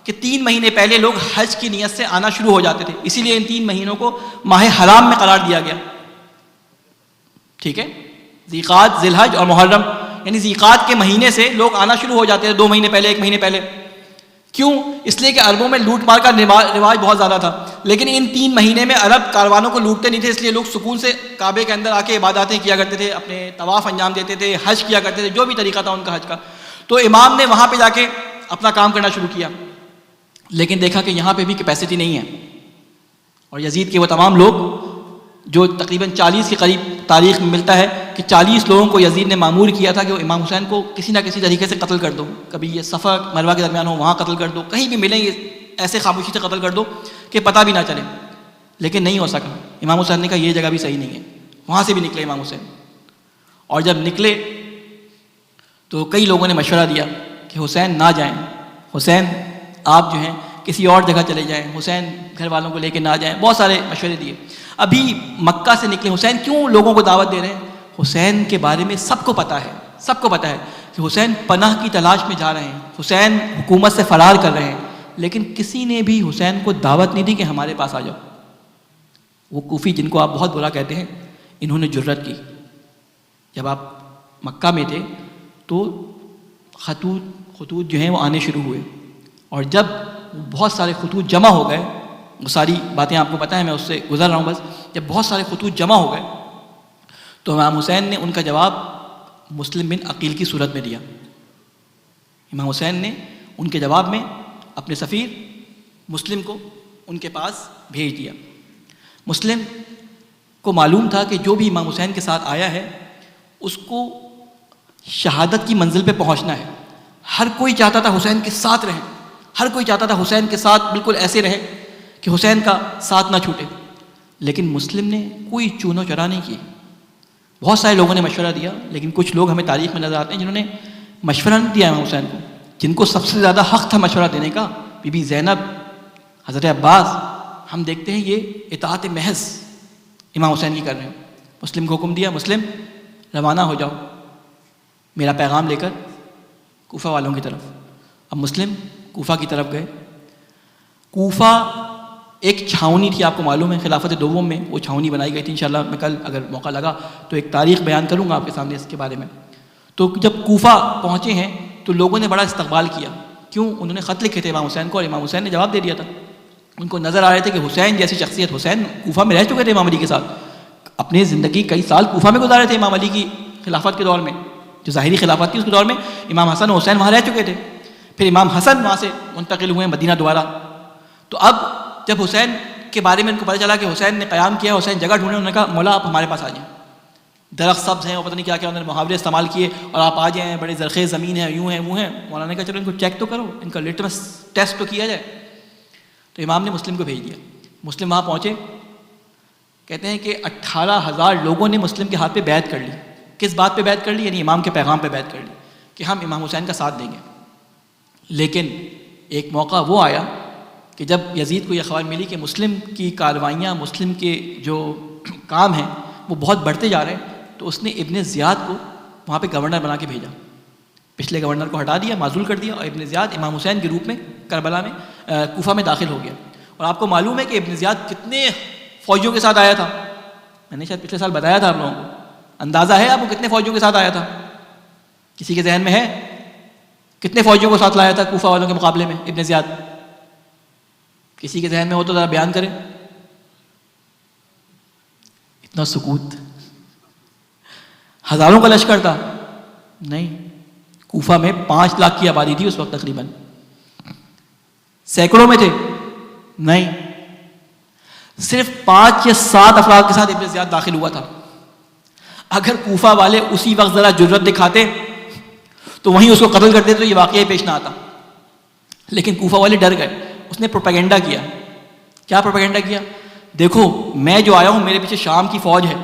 کہ 3 مہینے پہلے لوگ حج کی نیت سے آنا شروع ہو جاتے تھے، اسی لیے ان 3 مہینوں کو ماہ حرام میں قرار دیا گیا، ٹھیک ہے، ذی قعدہ، ذی الحج اور محرم، یعنی ذی قعدہ کے مہینے سے لوگ آنا شروع ہو جاتے تھے 2 مہینے پہلے، 1 مہینے پہلے۔ کیوں؟ اس لیے کہ عربوں میں لوٹ مار کا رواج بہت زیادہ تھا، لیکن ان 3 مہینے میں عرب کاروانوں کو لوٹتے نہیں تھے، اس لیے لوگ سکون سے کعبے کے اندر آ کے عباداتیں کیا کرتے تھے، اپنے طواف انجام دیتے تھے، حج کیا کرتے تھے، جو بھی طریقہ تھا ان کا حج کا۔ تو امام نے وہاں پہ جا کے اپنا کام کرنا شروع کیا، لیکن دیکھا کہ یہاں پہ بھی کیپیسٹی نہیں ہے، اور یزید کے وہ تمام لوگ جو تقریباً 40 کے قریب تاریخ میں ملتا ہے کہ 40 لوگوں کو یزید نے مامور کیا تھا کہ وہ امام حسین کو کسی نہ کسی طریقے سے قتل کر دو، کبھی یہ صفا مروہ کے درمیان ہو وہاں قتل کر دو، کہیں بھی ملیں یہ ایسے خاموشی سے قتل کر دو کہ پتہ بھی نہ چلے، لیکن نہیں ہو سکا۔ امام حسین نے کہا یہ جگہ بھی صحیح نہیں ہے، وہاں سے بھی نکلے امام حسین، اور جب نکلے تو کئی لوگوں نے مشورہ دیا کہ حسین نہ جائیں، حسین آپ جو ہیں کسی اور جگہ چلے جائیں، حسین گھر والوں کو لے کے نہ جائیں، بہت سارے مشورے دیے۔ ابھی مکہ سے نکلے حسین کیوں لوگوں کو دعوت دے رہے ہیں؟ حسین کے بارے میں سب کو پتہ ہے، سب کو پتہ ہے کہ حسین پناہ کی تلاش میں جا رہے ہیں، حسین حکومت سے فرار کر رہے ہیں، لیکن کسی نے بھی حسین کو دعوت نہیں دی کہ ہمارے پاس آ جاؤ۔ وہ کوفی جن کو آپ بہت برا کہتے ہیں، انہوں نے جرت کی، جب آپ مکہ میں تھے تو خطوط جو ہیں وہ آنے شروع ہوئے، اور جب بہت سارے خطوط جمع ہو گئے، وہ ساری باتیں آپ کو پتہ ہے، میں اس سے گزر رہا ہوں بس، جب بہت سارے خطوط جمع ہو گئے تو امام حسین نے ان کا جواب مسلم بن عقیل کی صورت میں دیا۔ امام حسین نے ان کے جواب میں اپنے سفیر مسلم کو ان کے پاس بھیج دیا۔ مسلم کو معلوم تھا کہ جو بھی امام حسین کے ساتھ آیا ہے اس کو شہادت کی منزل پہ پہنچنا ہے، ہر کوئی چاہتا تھا حسین کے ساتھ رہیں، ہر کوئی چاہتا تھا حسین کے ساتھ بالکل ایسے رہے کہ حسین کا ساتھ نہ چھوٹے، لیکن مسلم نے کوئی چون و چرا نہیں کی۔ بہت سارے لوگوں نے مشورہ دیا، لیکن کچھ لوگ ہمیں تاریخ میں نظر آتے ہیں جنہوں نے مشورہ نہیں دیا امام حسین کو، جن کو سب سے زیادہ حق تھا مشورہ دینے کا، بی بی زینب، حضرت عباس، ہم دیکھتے ہیں یہ اطاعت محض امام حسین کی کر رہے ہیں۔ مسلم کو حکم دیا مسلم روانہ ہو جاؤ میرا پیغام لے کر کوفہ والوں کی طرف۔ اب مسلم کوفہ کی طرف گئے۔ کوفہ ایک چھاونی تھی، آپ کو معلوم ہے خلافت دوم میں وہ چھاونی بنائی گئی تھی، انشاءاللہ میں کل اگر موقع لگا تو ایک تاریخ بیان کروں گا آپ کے سامنے اس کے بارے میں۔ تو جب کوفہ پہنچے ہیں تو لوگوں نے بڑا استقبال کیا، کیوں؟ انہوں نے خط لکھے تھے امام حسین کو، اور امام حسین نے جواب دے دیا تھا۔ ان کو نظر آ رہے تھے کہ حسین جیسی شخصیت، حسین کوفہ میں رہ چکے تھے امام علی کے ساتھ، اپنی زندگی کئی سال کوفہ میں گزارے تھے امام علی کی خلافت کے دور میں، جو ظاہری خلافت تھی اس کے دور میں امام حسن و حسین وہاں رہ چکے تھے، پھر امام حسن وہاں سے منتقل ہوئے مدینہ دوبارہ۔ تو اب جب حسین کے بارے میں ان کو پتہ چلا کہ حسین نے قیام کیا، حسین جگہ ڈھونڈے، انہوں نے کہا مولا آپ ہمارے پاس آ جائیں، درخت سبز ہیں، اور پتہ نہیں کیا کیا انہوں نے محاورے استعمال کیے، اور آپ آ جائیں، بڑے زرخیز زمین ہے، یوں ہیں وہ ہیں۔ مولانا نے کہا چلو ان کو چیک تو کرو، ان کا لٹمس ٹیسٹ تو کیا جائے۔ تو امام نے مسلم کو بھیج دیا، مسلم وہاں پہنچے، کہتے ہیں کہ 18,000 لوگوں نے مسلم کے ہاتھ پہ بیعت کر لی۔ کس بات پہ بیعت کر لی؟ یعنی امام کے پیغام پہ بیعت کر لی کہ ہم امام حسین کا ساتھ دیں گے۔ لیکن ایک موقع وہ آیا کہ جب یزید کو یہ خبر ملی کہ مسلم کی کاروائیاں، مسلم کے جو کام ہیں وہ بہت بڑھتے جا رہے ہیں، تو اس نے ابن زیاد کو وہاں پہ گورنر بنا کے بھیجا، پچھلے گورنر کو ہٹا دیا، معزول کر دیا، اور ابن زیاد امام حسین کے روپ میں کربلا میں کوفہ میں داخل ہو گیا۔ اور آپ کو معلوم ہے کہ ابن زیاد کتنے فوجیوں کے ساتھ آیا تھا، میں نے شاید پچھلے سال بتایا تھا آپ لوگوں کو، اندازہ ہے آپ کو کتنے فوجیوں کے ساتھ آیا تھا؟ کسی کے ذہن میں ہے کتنے فوجیوں کو ساتھ لایا تھا کوفہ والوں کے مقابلے میں ابن زیاد؟ کسی کے ذہن میں ہو تو ذرا بیان کریں۔ اتنا سکوت، ہزاروں کا لشکر تھا؟ نہیں، کوفہ میں 5 لاکھ کی آبادی تھی اس وقت تقریباً۔ سینکڑوں میں تھے؟ نہیں، صرف 5 یا 7 افراد کے ساتھ ابن زیاد داخل ہوا تھا. اگر کوفہ والے اسی وقت ذرا جرأت دکھاتے تو وہیں اس کو قتل کرتے تو یہ واقعہ پیش نہ آتا. لیکن کوفہ والے ڈر گئے. اس نے پروپیگنڈا کیا. کیا پروپیگنڈا کیا؟ دیکھو میں جو آیا ہوں میرے پیچھے شام کی فوج ہے,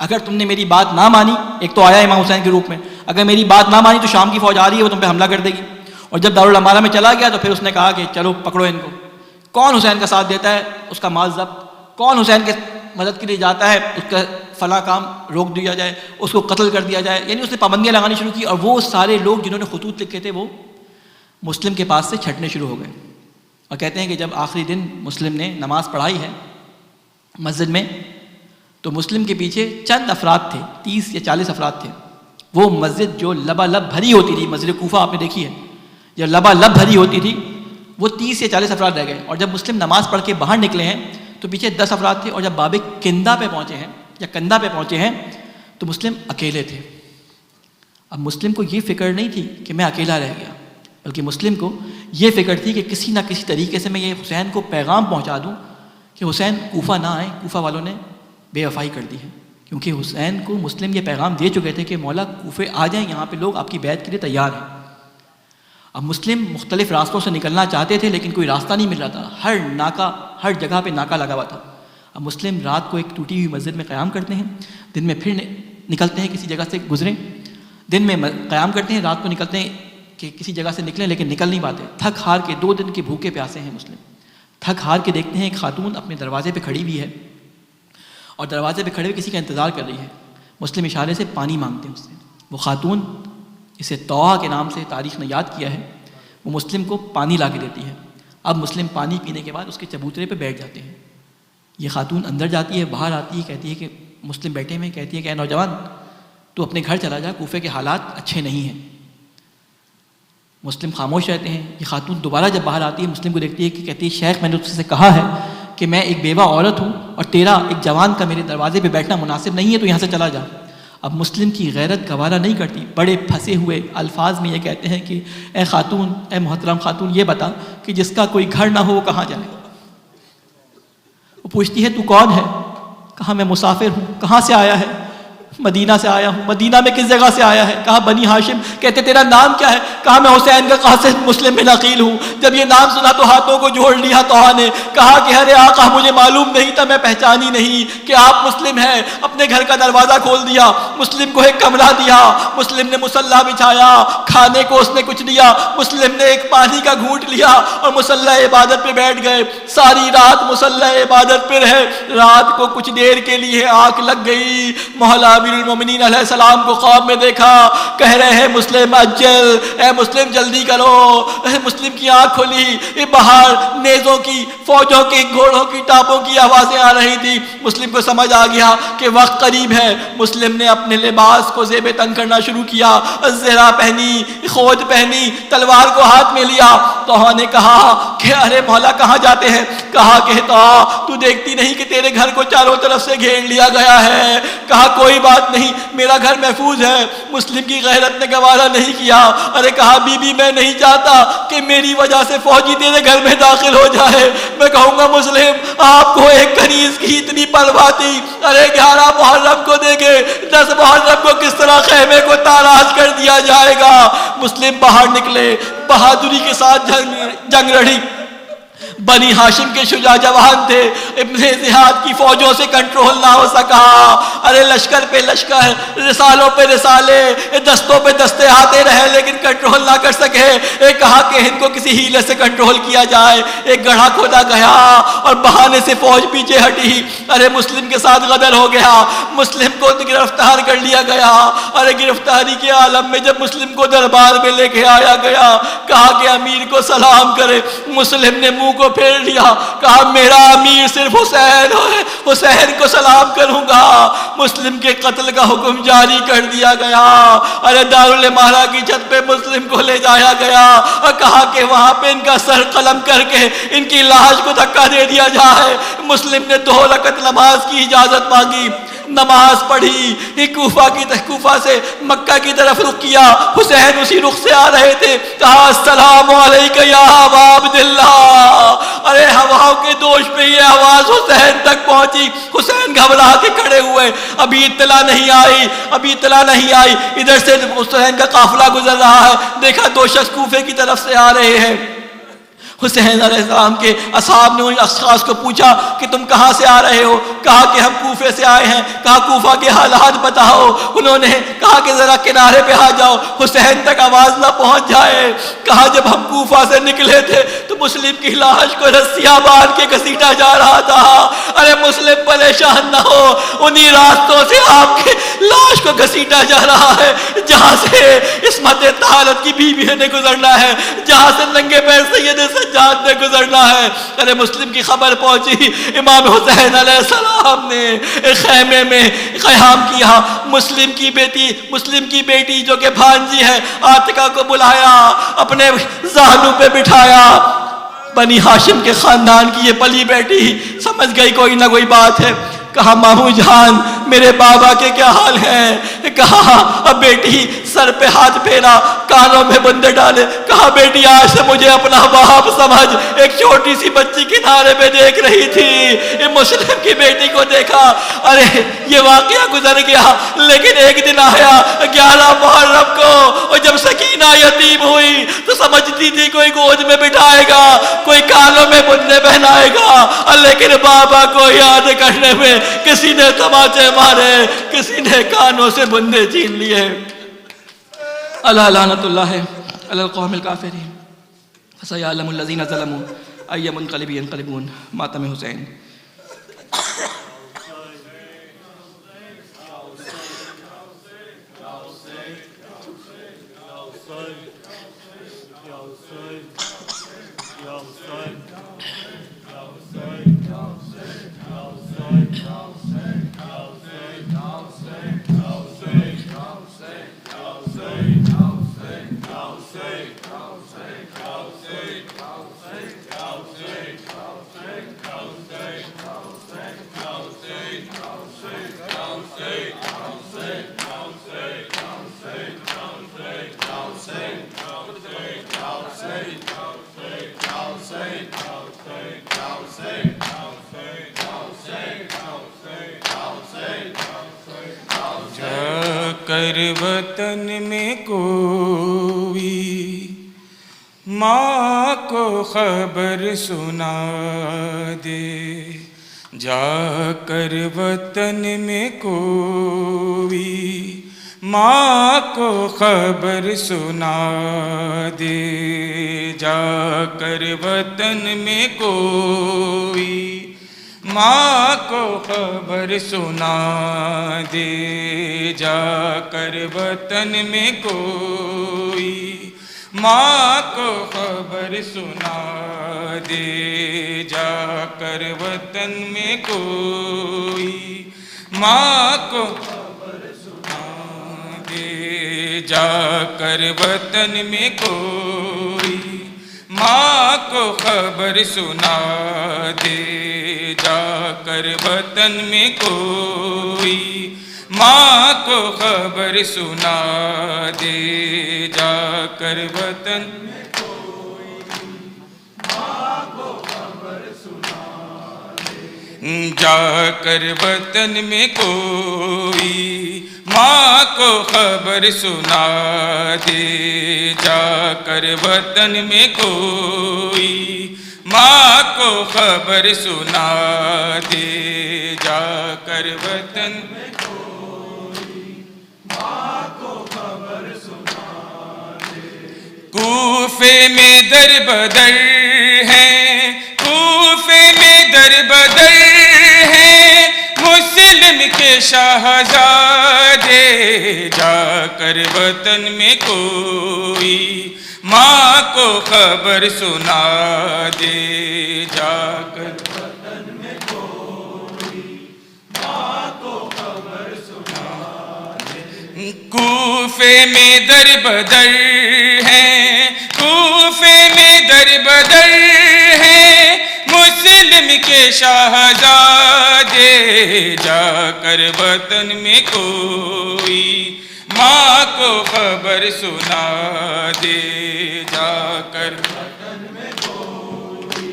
اگر تم نے میری بات نہ مانی, ایک تو آیا امام حسین کے روپ میں, اگر میری بات نہ مانی تو شام کی فوج آ رہی ہے, وہ تم پہ حملہ کر دے گی. اور جب دارالامارہ میں چلا گیا تو پھر اس نے کہا کہ چلو پکڑو ان کو. کون حسین کا ساتھ دیتا ہے اس کا مال ضبط, کون حسین کے مدد کے لیے جاتا ہے اس کا فلاں کام روک دیا جائے, اس کو قتل کر دیا جائے. یعنی اس نے پابندیاں لگانی شروع کی, اور وہ سارے لوگ جنہوں نے خطوط لکھے تھے وہ مسلم کے پاس سے چھٹنے شروع ہو گئے. اور کہتے ہیں کہ جب آخری دن مسلم نے نماز پڑھائی ہے مسجد میں, تو مسلم کے پیچھے چند افراد تھے, 30 یا 40 افراد تھے. وہ مسجد جو لبالب بھری ہوتی تھی, مسجد کوفہ آپ نے دیکھی ہے, جو لبالب بھری ہوتی تھی, وہ 30 یا 40 افراد رہ گئے. اور جب مسلم نماز پڑھ کے باہر نکلے ہیں تو پیچھے 10 افراد تھے. اور جب باب کندہ پہ پہنچے ہیں یا کندہ پہ پہنچے ہیں تو مسلم اکیلے تھے. اب مسلم کو یہ فکر نہیں تھی کہ میں اکیلا رہ گیا, بلکہ مسلم کو یہ فکر تھی کہ کسی نہ کسی طریقے سے میں یہ حسین کو پیغام پہنچا دوں کہ حسین کوفہ نہ آئے, کوفہ والوں نے بے وفائی کر دی ہے. کیونکہ حسین کو مسلم یہ پیغام دے چکے تھے کہ مولا کوفے آ جائیں, یہاں پہ لوگ آپ کی بیعت کے لیے تیار ہیں. اب مسلم مختلف راستوں سے نکلنا چاہتے تھے لیکن کوئی راستہ نہیں مل رہا تھا. ہر جگہ پہ ناکا لگا ہوا تھا. اب مسلم رات کو ایک ٹوٹی ہوئی مسجد میں قیام کرتے ہیں, دن میں پھر نکلتے ہیں کسی جگہ سے گزریں, دن میں قیام کرتے ہیں, رات کو نکلتے ہیں کہ کسی جگہ سے نکلیں لیکن نکل نہیں پاتے. تھک ہار کے 2 دن کے بھوکے پیاسے ہیں مسلم. تھک ہار کے دیکھتے ہیں ایک خاتون اپنے دروازے پہ کھڑی ہوئی ہے اور دروازے پہ کھڑے ہوئے کسی کا انتظار کر رہی ہے. مسلم اشارے سے پانی مانگتے ہیں اس سے. وہ خاتون, اسے توحہ کے نام سے تاریخ نے یاد کیا ہے, وہ مسلم کو پانی لا کے دیتی ہے. اب مسلم پانی پینے کے بعد اس کے چبوترے پہ بیٹھ جاتے ہیں. یہ خاتون اندر جاتی ہے, باہر آتی ہے, کہتی ہے کہ مسلم بیٹھے ہوئے, کہتی ہے کہ اے نوجوان تو اپنے گھر چلا جا, کوفے کے حالات اچھے نہیں ہیں. مسلم خاموش رہتے ہیں. یہ خاتون دوبارہ جب باہر آتی ہے مسلم کو دیکھتی ہے کہ کہتی ہے شیخ میں نے تجھ سے کہا ہے کہ میں ایک بیوہ عورت ہوں اور تیرا ایک جوان کا میرے دروازے پہ بیٹھنا مناسب نہیں ہے, تو یہاں سے چلا جا. اب مسلم کی غیرت گوارا نہیں کرتی, بڑے پھنسے ہوئے الفاظ میں یہ کہتے ہیں کہ اے خاتون, اے محترم خاتون, یہ بتا کہ جس کا کوئی گھر نہ ہو وہ کہاں جائے. وہ پوچھتی ہے تو کون ہے؟ کہا میں مسافر ہوں. کہاں سے آیا ہے؟ مدینہ سے آیا ہوں. مدینہ میں کس جگہ سے آیا ہے؟ کہا بنی ہاشم. کہتے تیرا نام کیا ہے؟ کہا میں حسین کا قاصد مسلم بن عقیل ہوں. جب یہ نام سنا تو ہاتھوں کو جوڑ لیا توحا نے. کہا کہ ارے آقا مجھے معلوم نہیں تھا, میں پہچانی نہیں کہ آپ مسلم ہیں. اپنے گھر کا دروازہ کھول دیا, مسلم کو ایک کمرہ دیا, مسلم نے مصلی بچھایا, کھانے کو اس نے کچھ دیا, مسلم نے ایک پانی کا گھونٹ لیا اور مصلی عبادت پہ بیٹھ گئے. ساری رات مصلی عبادت پہ رہے. رات کو کچھ دیر کے لیے آنکھ لگ گئی. مولا امیر المومنین علیہ السلام کو خواب میں دیکھا, کہہ رہے ہیں مسلم اجل, اے مسلم جلدی کرو. مسلم کی آنکھ کھلی, یہ باہر نیزوں کی, فوجوں کی, گھوڑوں کی, ٹاپوں کی آوازیں آ رہی تھی. مسلم کو سمجھ آ گیا کہ وقت قریب ہے. مسلم نے اپنے لباس کو زیب تن کرنا شروع کیا, زہرا پہنی, خود پہنی, تلوار کو ہاتھ میں لیا. توحا نے کہا کہ ارے مولا کہاں جاتے ہیں؟ کہا کہ تو دیکھتی نہیں کہ تیرے گھر کو چاروں طرف سے گھیر لیا گیا ہے؟ کہا کوئی بات نہیں, میرا گھر محفوظ ہے. مسلم کی غیرت نے گوارا نہیں کیا. ارے کہا بی بی میں نہیں چاہتا کہ میری وجہ سے فوجی تیرے گھر میں داخل ہو جائے. میں کہوں گا مسلم آپ کو ایک کنیز کی اتنی پرواہ تھی. ارے 11 محرم کو دیکھے, 10 محرم کو کس طرح خیمے کو تاراج کر دیا جائے گا. مسلم باہر نکلے, بہادری کے ساتھ جنگ لڑی. بنی ہاشم کے شجاع جوان تھے, ابن زیاد کی فوجوں سے کنٹرول نہ ہو سکا. ارے لشکر پہ لشکر, رسالوں پہ رسالے, دستوں پہ دستے آتے رہے لیکن کنٹرول نہ کر سکے. ایک کہا کہ ان کو کسی ہیلے سے کنٹرول کیا جائے. ایک گڑھا کھودا گیا اور بہانے سے فوج پیچھے ہٹی. ارے مسلم کے ساتھ غدر ہو گیا, مسلم کو گرفتار کر لیا گیا. ارے گرفتاری کے عالم میں جب مسلم کو دربار میں لے کے آیا گیا, کہا کہ امیر کو سلام کرے. مسلم نے منہ کو پھیر لیا, کہا میرا امیر صرف حسین ہے, حسین کو سلام کروں گا. مسلم کے قتل کا حکم جاری کر دیا گیا. ارے دارالامارہ کی چھت پہ مسلم کو لے جایا گیا اور کہا کہ وہاں پہ ان کا سر قلم کر کے ان کی لاش کو دھکا دے دیا جائے. مسلم نے 2 رکعت نماز کی اجازت مانگی. نماز پڑھی، کوفہ سے مکہ کی طرف رخ کیا، حسین اسی رخ سے آ رہے تھے، کہا السلام علیکم یا ابا عبداللہ۔ ارے ہواؤں کے دوش پہ یہ آواز حسین تک پہنچی، حسین گھبرا کے کھڑے ہوئے، ابھی اطلاع نہیں آئی، ادھر سے حسین کا قافلہ گزر رہا ہے، دیکھا دو شخص کوفے کی طرف سے آ رہے ہیں۔ حسین علیہ السلام کے اصحاب نے ان اشخاص کو پوچھا کہ تم کہاں سے آ رہے ہو؟ کہا کہ ہم کوفے سے آئے ہیں۔ کہا کوفہ کے حالات بتاؤ۔ انہوں نے کہا کہ ذرا کنارے پہ آ جاؤ، حسین تک آواز نہ پہنچ جائے۔ کہا جب ہم کوفہ سے نکلے تھے تو مسلم کی لاش کو رسیاں باندھ کے گھسیٹا جا رہا تھا۔ ارے مسلم پریشان نہ ہو، انہی راستوں سے آپ کی لاش کو گھسیٹا جا رہا ہے جہاں سے عصمت طہارت کی بیوی نے گزرنا ہے، جہاں سے ننگے پیر سید سجاد نے گزرنا ہے۔ ارے مسلم کی خبر پہنچی، امام حسین علیہ السلام نے ایک خیمے میں قیام کیا، مسلم کی بیٹی جو کہ بھانجی ہے عاتقہ کو بلایا، اپنے زانو پہ بٹھایا۔ بنی ہاشم کے خاندان کی یہ پلی بیٹی سمجھ گئی کوئی نہ کوئی بات ہے۔ کہا مامو جان میرے بابا کے کیا حال ہیں؟ کہا اب بیٹی سر پہ ہاتھ پھیرا، کانوں میں بندے ڈالے، کہا بیٹی آج سے مجھے اپنا باپ سمجھ۔ ایک چھوٹی سی بچی کنارے پہ دیکھ رہی تھی، یہ مسلم کی بیٹی کو دیکھا۔ ارے یہ واقعہ گزر گیا، لیکن ایک دن آیا 11 محرم کو، اور جب سکینہ یتیم ہوئی تو سمجھتی تھی کوئی گود میں بٹھائے گا، کوئی کانوں میں بندے پہنائے گا، لیکن بابا کو یاد کرنے میں کسی نے تماچے مارے، کسی نے کانوں سے بندے چھین لیے۔ اللہ لعنت اللہ علی القوم الکافرین، فسیعلم الذین ظلموا ای منقلب ینقلبون۔ ماتم حسین۔ کر وطن میں کوئی ماں کو خبر سنا دے، جا کر وطن میں کوئی ماں کو خبر سنا دے، جا کر وطن میں کوئی ماں کو خبر سنا دے، جا کر وطن میں کوئی ماں کو خبر سنا دے، جا کر وطن میں کوئی ماں کو خبر سنا دے، جا کر وطن میں کوئی ماں کو خبر سنا دے، جا کر وطن میں کوئی ماں کو خبر سنا دے، جا کر وطن میں کوئی ماں کو خبر سنا دے، جا کر وطن میں کوئی ماں کو خبر سنا دے، جا کر وطن میں کوئی ماں کو خبر سنا دے، جا کر وطن میں کوئی ماں کو خبر سنا دے۔ کوفے میں در بدر ہیں، کوفے میں در بدر ہیں مسلم کے شہزادے، جا کر وطن میں کوئی ماں کو خبر سنا دے، جا کر وطن میں کوئی ماں کو خبر سنا دے۔ کوفے میں در بدر ہیں، کوفے میں در بدر ہیں مسلم کے شہزادے جا کر وطن میں کوئی ماں کو خبر سنا دے، جا کر وطن میں کوئی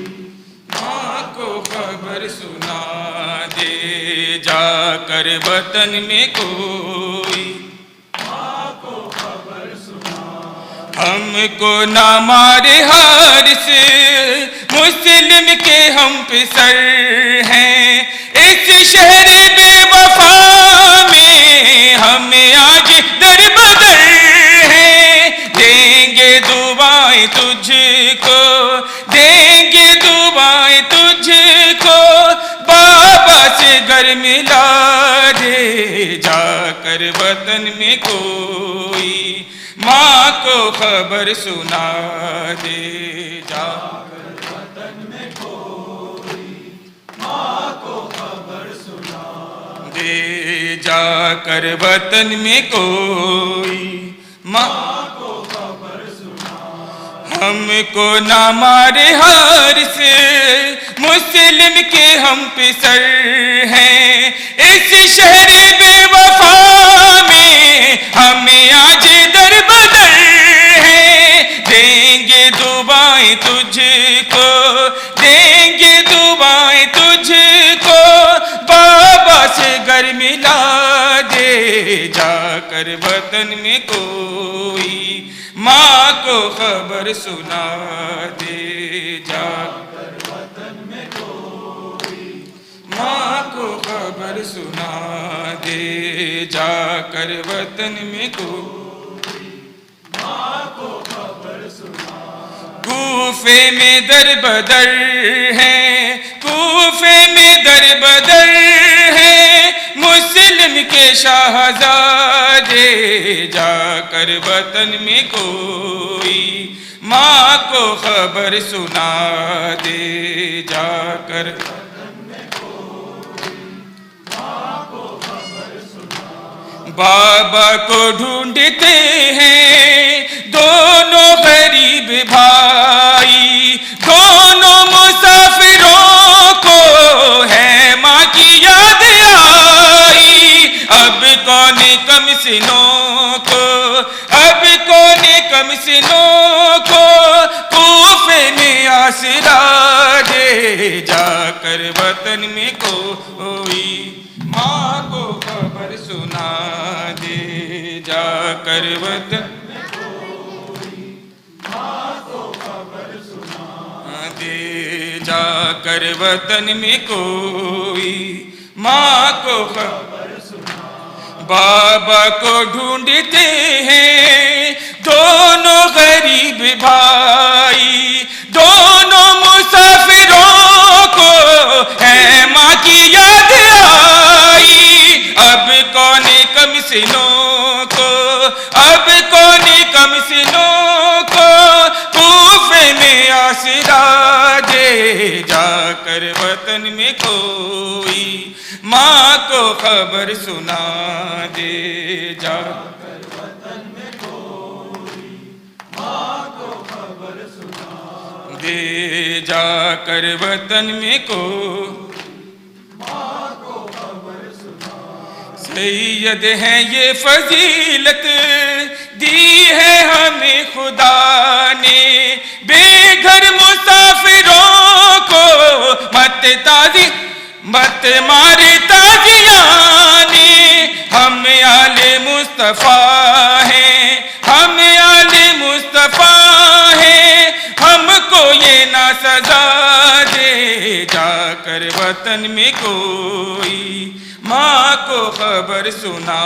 ماں کو خبر سنا دے، جا کر وطن میں کوئی ماں کو خبر سنا۔ ہم کو نہ مارے حارث مسلم کے ہم پسر ہیں، اس شہر بے وفا میں ہمیں آج در بدر ہیں، دیں گے دعائیں تجھ کو، دیں گے دعائیں تجھ کو، بابا سے گھر ملا دے، جا کر وطن میں کوئی ماں کو خبر سنا دے، جا کر وطن میں کوئی ماں کو خبر سنا دے، جا کر وطن میں کوئی ماں کو خبر سنا۔ ہم کو نہ مارے حارث مسلم کے ہم پسر ہیں، اس شہر بے وفا میں ہمیں آج در بدر ہیں، دیں گے دعائیں تجھ کو، دیں گے دعائیں تجھ کو، بابا سے گھر ملا دے، جا کر وطن میں کوئی ماں کو خبر سنا دے، جا کر وطن میں کوئی ماں کو خبر سنا دے، جا کر وطن میں کوئی ماں کو خبر سنا۔ کوفے میں در بدر ہیں، کوفے میں در بدر ہیں، مسلم کے شہزادے جا کر وطن میں کوئی ماں کو خبر سنا دے، جا کر وطن میں کوئی ماں کو خبر سنا۔ بابا کو ڈھونڈتے ہیں دونوں غریب بھائی، دونوں مسافروں کو ہے ماں کی یاد آئی، اب کون کم سنوں کو، اب کون کم سنوں کو کوفے میں آسرا دے، جا کر وطن میں کوئی ماں کو خبر سنا دے، جا کر وطن میں کوئی ماں کو خبر سنا دے، جا کر وطن میں کوئی ماں کو خبر سنا۔ بابا کو ڈھونڈتے ہیں دونوں غریب بھائی، دونوں مسافروں کو ہے ماں کی یاد آئی، اب کون کم سنوں کو، اب کون کم سنوں کو کوفے میں آسرا دے، جا کر وطن میں کوئی ماں کو خبر سنا دے، جا کر وطن میں کوئی ماں کو خبر سنا دے، جا کر وطن میں کوئی ماں کو خبر سنا۔ سید ہیں یہ فضیلت دی ہے ہمیں خدا نے، بے گھر مسافروں کو مت تازی مت مارے تازیانے، ہم آل مصطفیٰ ہیں، ہم آل مصطفیٰ ہیں، ہم کو یہ نہ سزا دے، جا کر وطن میں کوئی ماں کو خبر سنا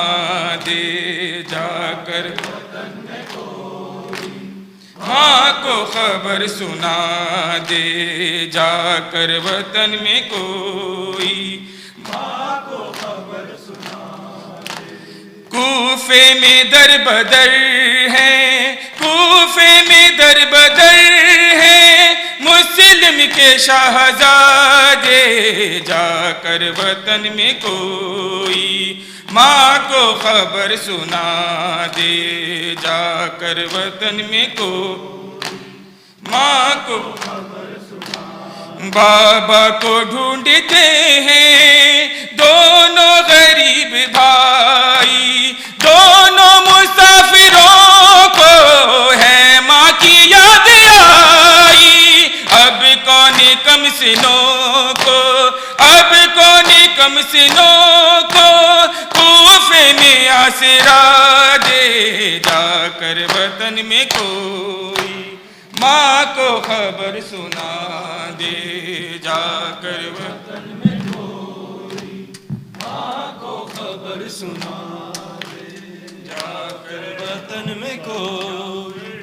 دے، جا کر وطن میں کوئی ماں کو خبر سنا دے، جا کر وطن میں کوئی ماں کو خبر سنا دے۔ کوفے میں در بدر ہیں، کوفے میں در بدر ہیں، مسلم کے شہزادے جا کر وطن میں کوئی ماں کو خبر سنا دے، جا کر وطن میں کوئی ماں کو خبر سنا بابا کو ڈھونڈتے ہیں دونوں غریب بھائی، دونوں مسافروں کو ہے ماں کی یاد آئی، اب کون کم سنوں کو، اب کون کم سنوں کو کوفے میں آسرا دے، جا کر وطن میں کوئی ماں کو خبر سنا دے، جا کر وطن میں کوئی ماں کو خبر سنا دے، جا کر وطن میں کوئی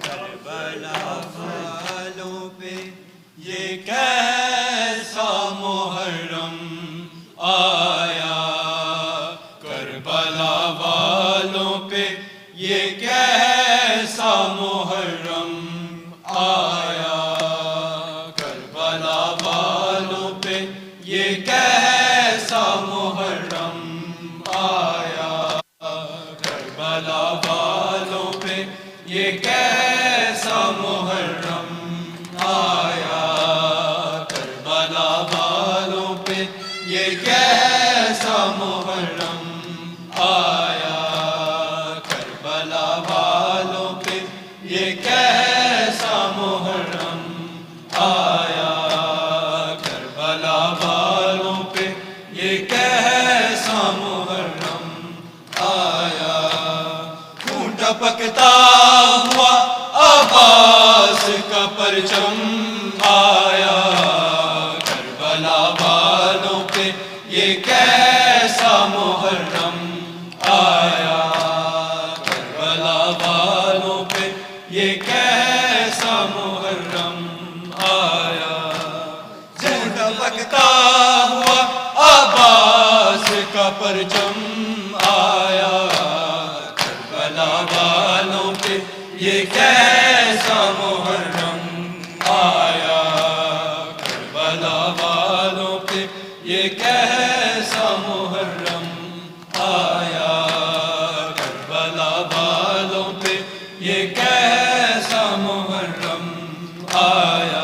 کربلا والوں پہ یہ کیسا محرم آیا، کربلا والوں پہ یہ کیسا محرم آیا، کربلا والوں پہ یہ کیسا محرم آیا، کربلا والوں پہ یہ کیسا محرم آیا، کربلا والوں پہ یہ کیسا محرم آیا، کربلا والوں پہ یہ کیسا محرم آیا، کربلا والوں پہ یہ کیسا محرم آیا، خون ٹپکتا ہوا عباس کا پرچم آیا، کربلا والوں پہ یہ کیسا محرم آیا، کربلا والوں پہ یہ کیسا محرم آیا، خون ٹپکتا ہوا عباس کا پرچم آیا، کربلا والوں پہ یہ کیسا محرم آیا، کربلا والوں پہ یہ کیسا محرم آیا، کربلا والوں پہ یہ کیسا محرم آیا،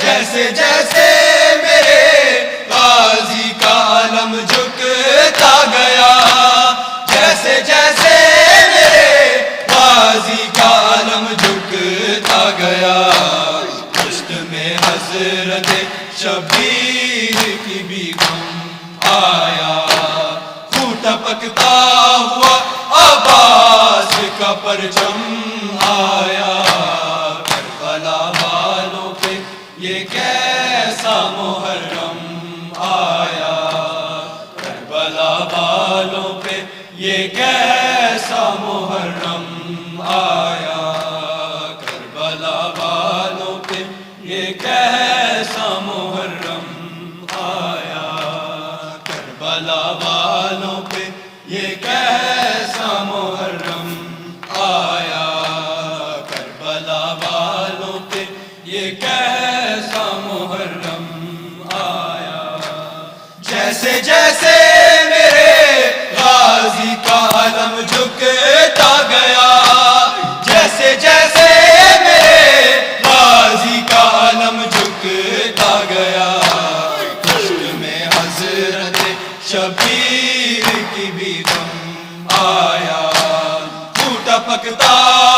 جیسے جیسے میرے غازی کا علم جھکتا گیا، جیسے جیسے میرے غازی کا علم جھکتا گیا، پشت میں حضرت شبیر کی بھی غم آیا، خون ٹپکتا ہوا عباس کا پرچم آیا، کربلا والوں پہ یہ کیسا محرم آیا، کربلا والوں پہ یہ کیسا محرم آیا، کربلا والوں پہ یہ کیسا محرم آیا، کربلا والوں پہ یہ کیسا محرم آیا، کربلا والوں پہ یہ کیسا محرم آیا، جیسے جیسے میرے غازی کا علم جھکتا گیا، جیسے جیسے میرے غازی کا علم جھکتا گیا، پشت میں حضرت شبیر کی بھی غم آیا، خون ٹپکتا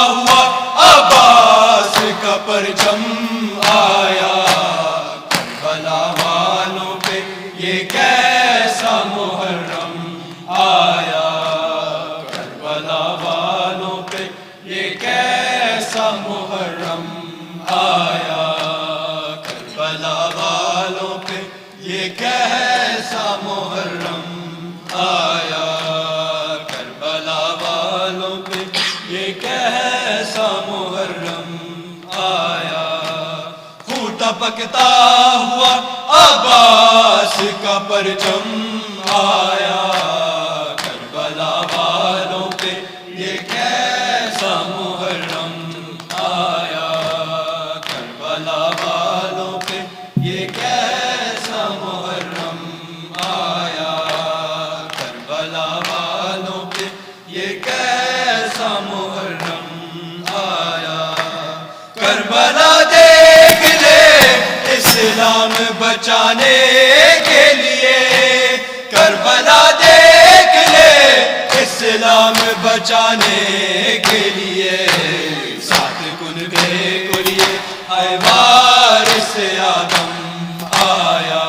ہوا عباس کا پرچم آیا، کربلا والوں پہ یہ کیسا محرم آیا، کربلا والوں پہ یہ کیسا محرم آیا، کربلا والوں پہ یہ کیسا محرم آیا، کربلا والوں پہ یہ کیسا محرم آیا، خون ٹپکتا ہوا عباس کا پرچم آیا، کربلا والوں پہ یہ کیسا محرم آیا، کربلا والوں پہ یہ کیسا محرم آیا، کربلا والوں پہ بچانے کے لیے کربلا دیکھ لے اسلام بچانے کے لیے ساتھ کن بے کلیے اے وارث آدم آیا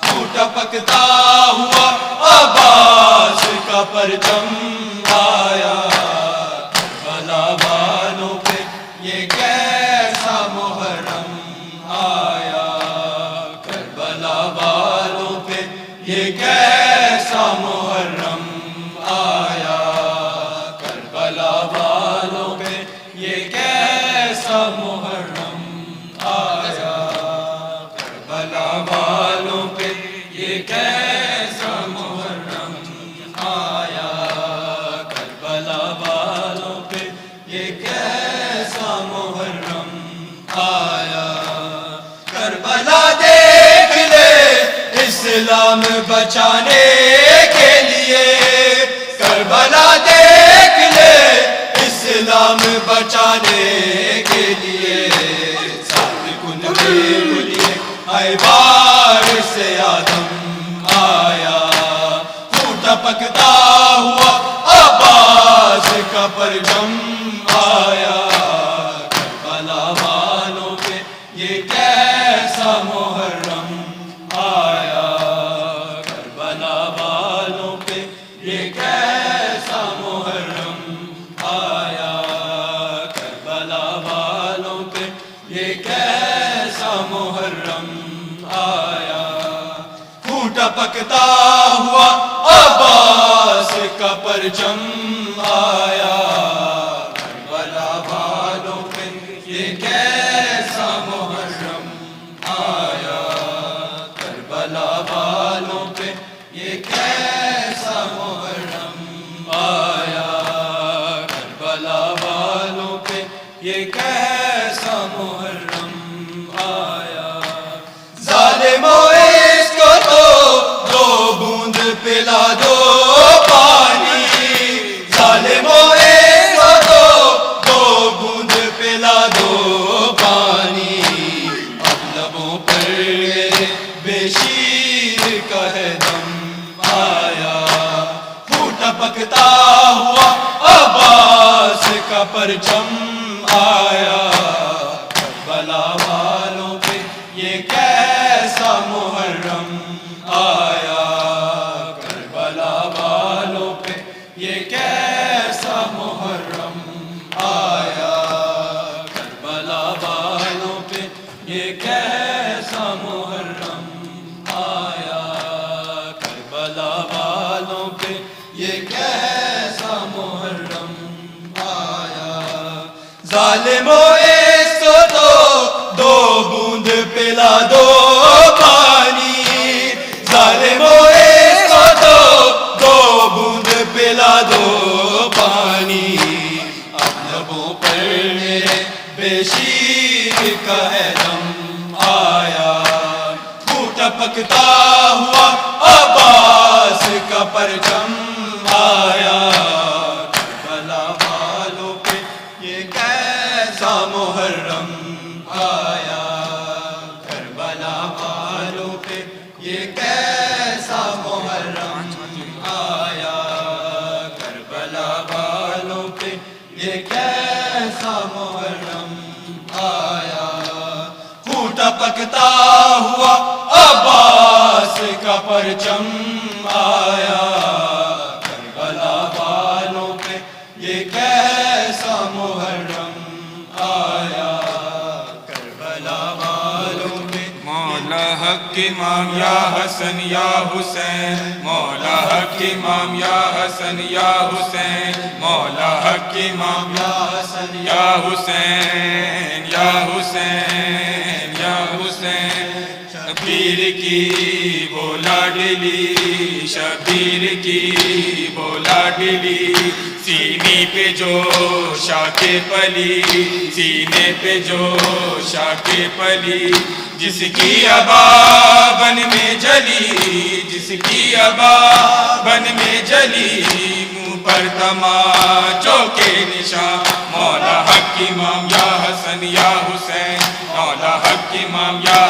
ٹوٹا پکتا ہوا عباس کا پرچم آیا کربلا والوں پہ یہ کیسا محرم آیا کربلا والوں پہ یہ کیسا محرم آیا کربلا والوں پہ یہ کیسا محرم آیا کربلا والوں پہ یہ کیسا محرم آیا کربلا والوں پہ یہ کیسا محرم آیا کربلا دیکھ لے اسلام بچانے کے لیے کربلا دیکھ لے اسلام بچانے کے لیے ساتھ کن بے کلیے اے وارث آدم آیا ٹوٹا پکتا ہوا عباس کا پرچم آیا کربلا والوں پہ یہ کیسا محرم آیا کربلا والوں پہ یہ کیسا محرم آیا کربلا والوں پہ یہ کیسا محرم آیا ٹوٹا پکتا ہوا عباس کا پرچم آیا کربلا والوں پہ یہ کیسا محرم آیا کربلا والوں پہ یہ کیسا محرم آیا کربلا والوں پہ یہ کیسا محرم آیا ظالموں اس کو دو بوند پلا دو پانی ظالموں اس کو دو بوند پلا دو پانی اب لبوں پر میرے بے شیر کا ہے دم آیا ٹوٹا پکتا ہوا عباس کا پرچم آیا کربلا والوں پہ یہ کیسا محرم آیا کربلا والوں پہ یہ کیسا محرم آیا کربلا والوں پہ یہ کیسا محرم آیا کربلا والوں پہ یہ کیسا محرم آیا ظالموں اس کو دو بوند پلا دو پانی ظالموں اس کو دو بوند پلا دو پانی اب لبوں پر میرے بے شیر کا ہے دم آیا ٹوٹا پکتا ہوا عباس کا پرچم آیا کربلا والوں پہ یہ کیسا محرم آیا کربلا والوں پہ یہ کیسا محرم آیا کربلا والوں پہ یہ کیسا محرم آیا ٹوٹا پکتا ہوا عباس کا پرچم آیا کربلا والوں پہ یہ کیسا محرم آیا کربلا والوں پہ مولا حق امام یا حسن یا حسین مولا حق امام یا حسن یا حسین مولا حق امام یا حسن یا حسین یا حسین یا حسین شبیر کی وہ لاڈلی شبیر کی وہ لاڈلی سینے پہ جو شاک پلی سینے پہ جو شاک پلی جس کی ابا بن میں جلی جس کی ابا بن میں جلی منہ پر تماچوں کے نشان مولا حق امام یا حسن یا حسین مولا حق امام یا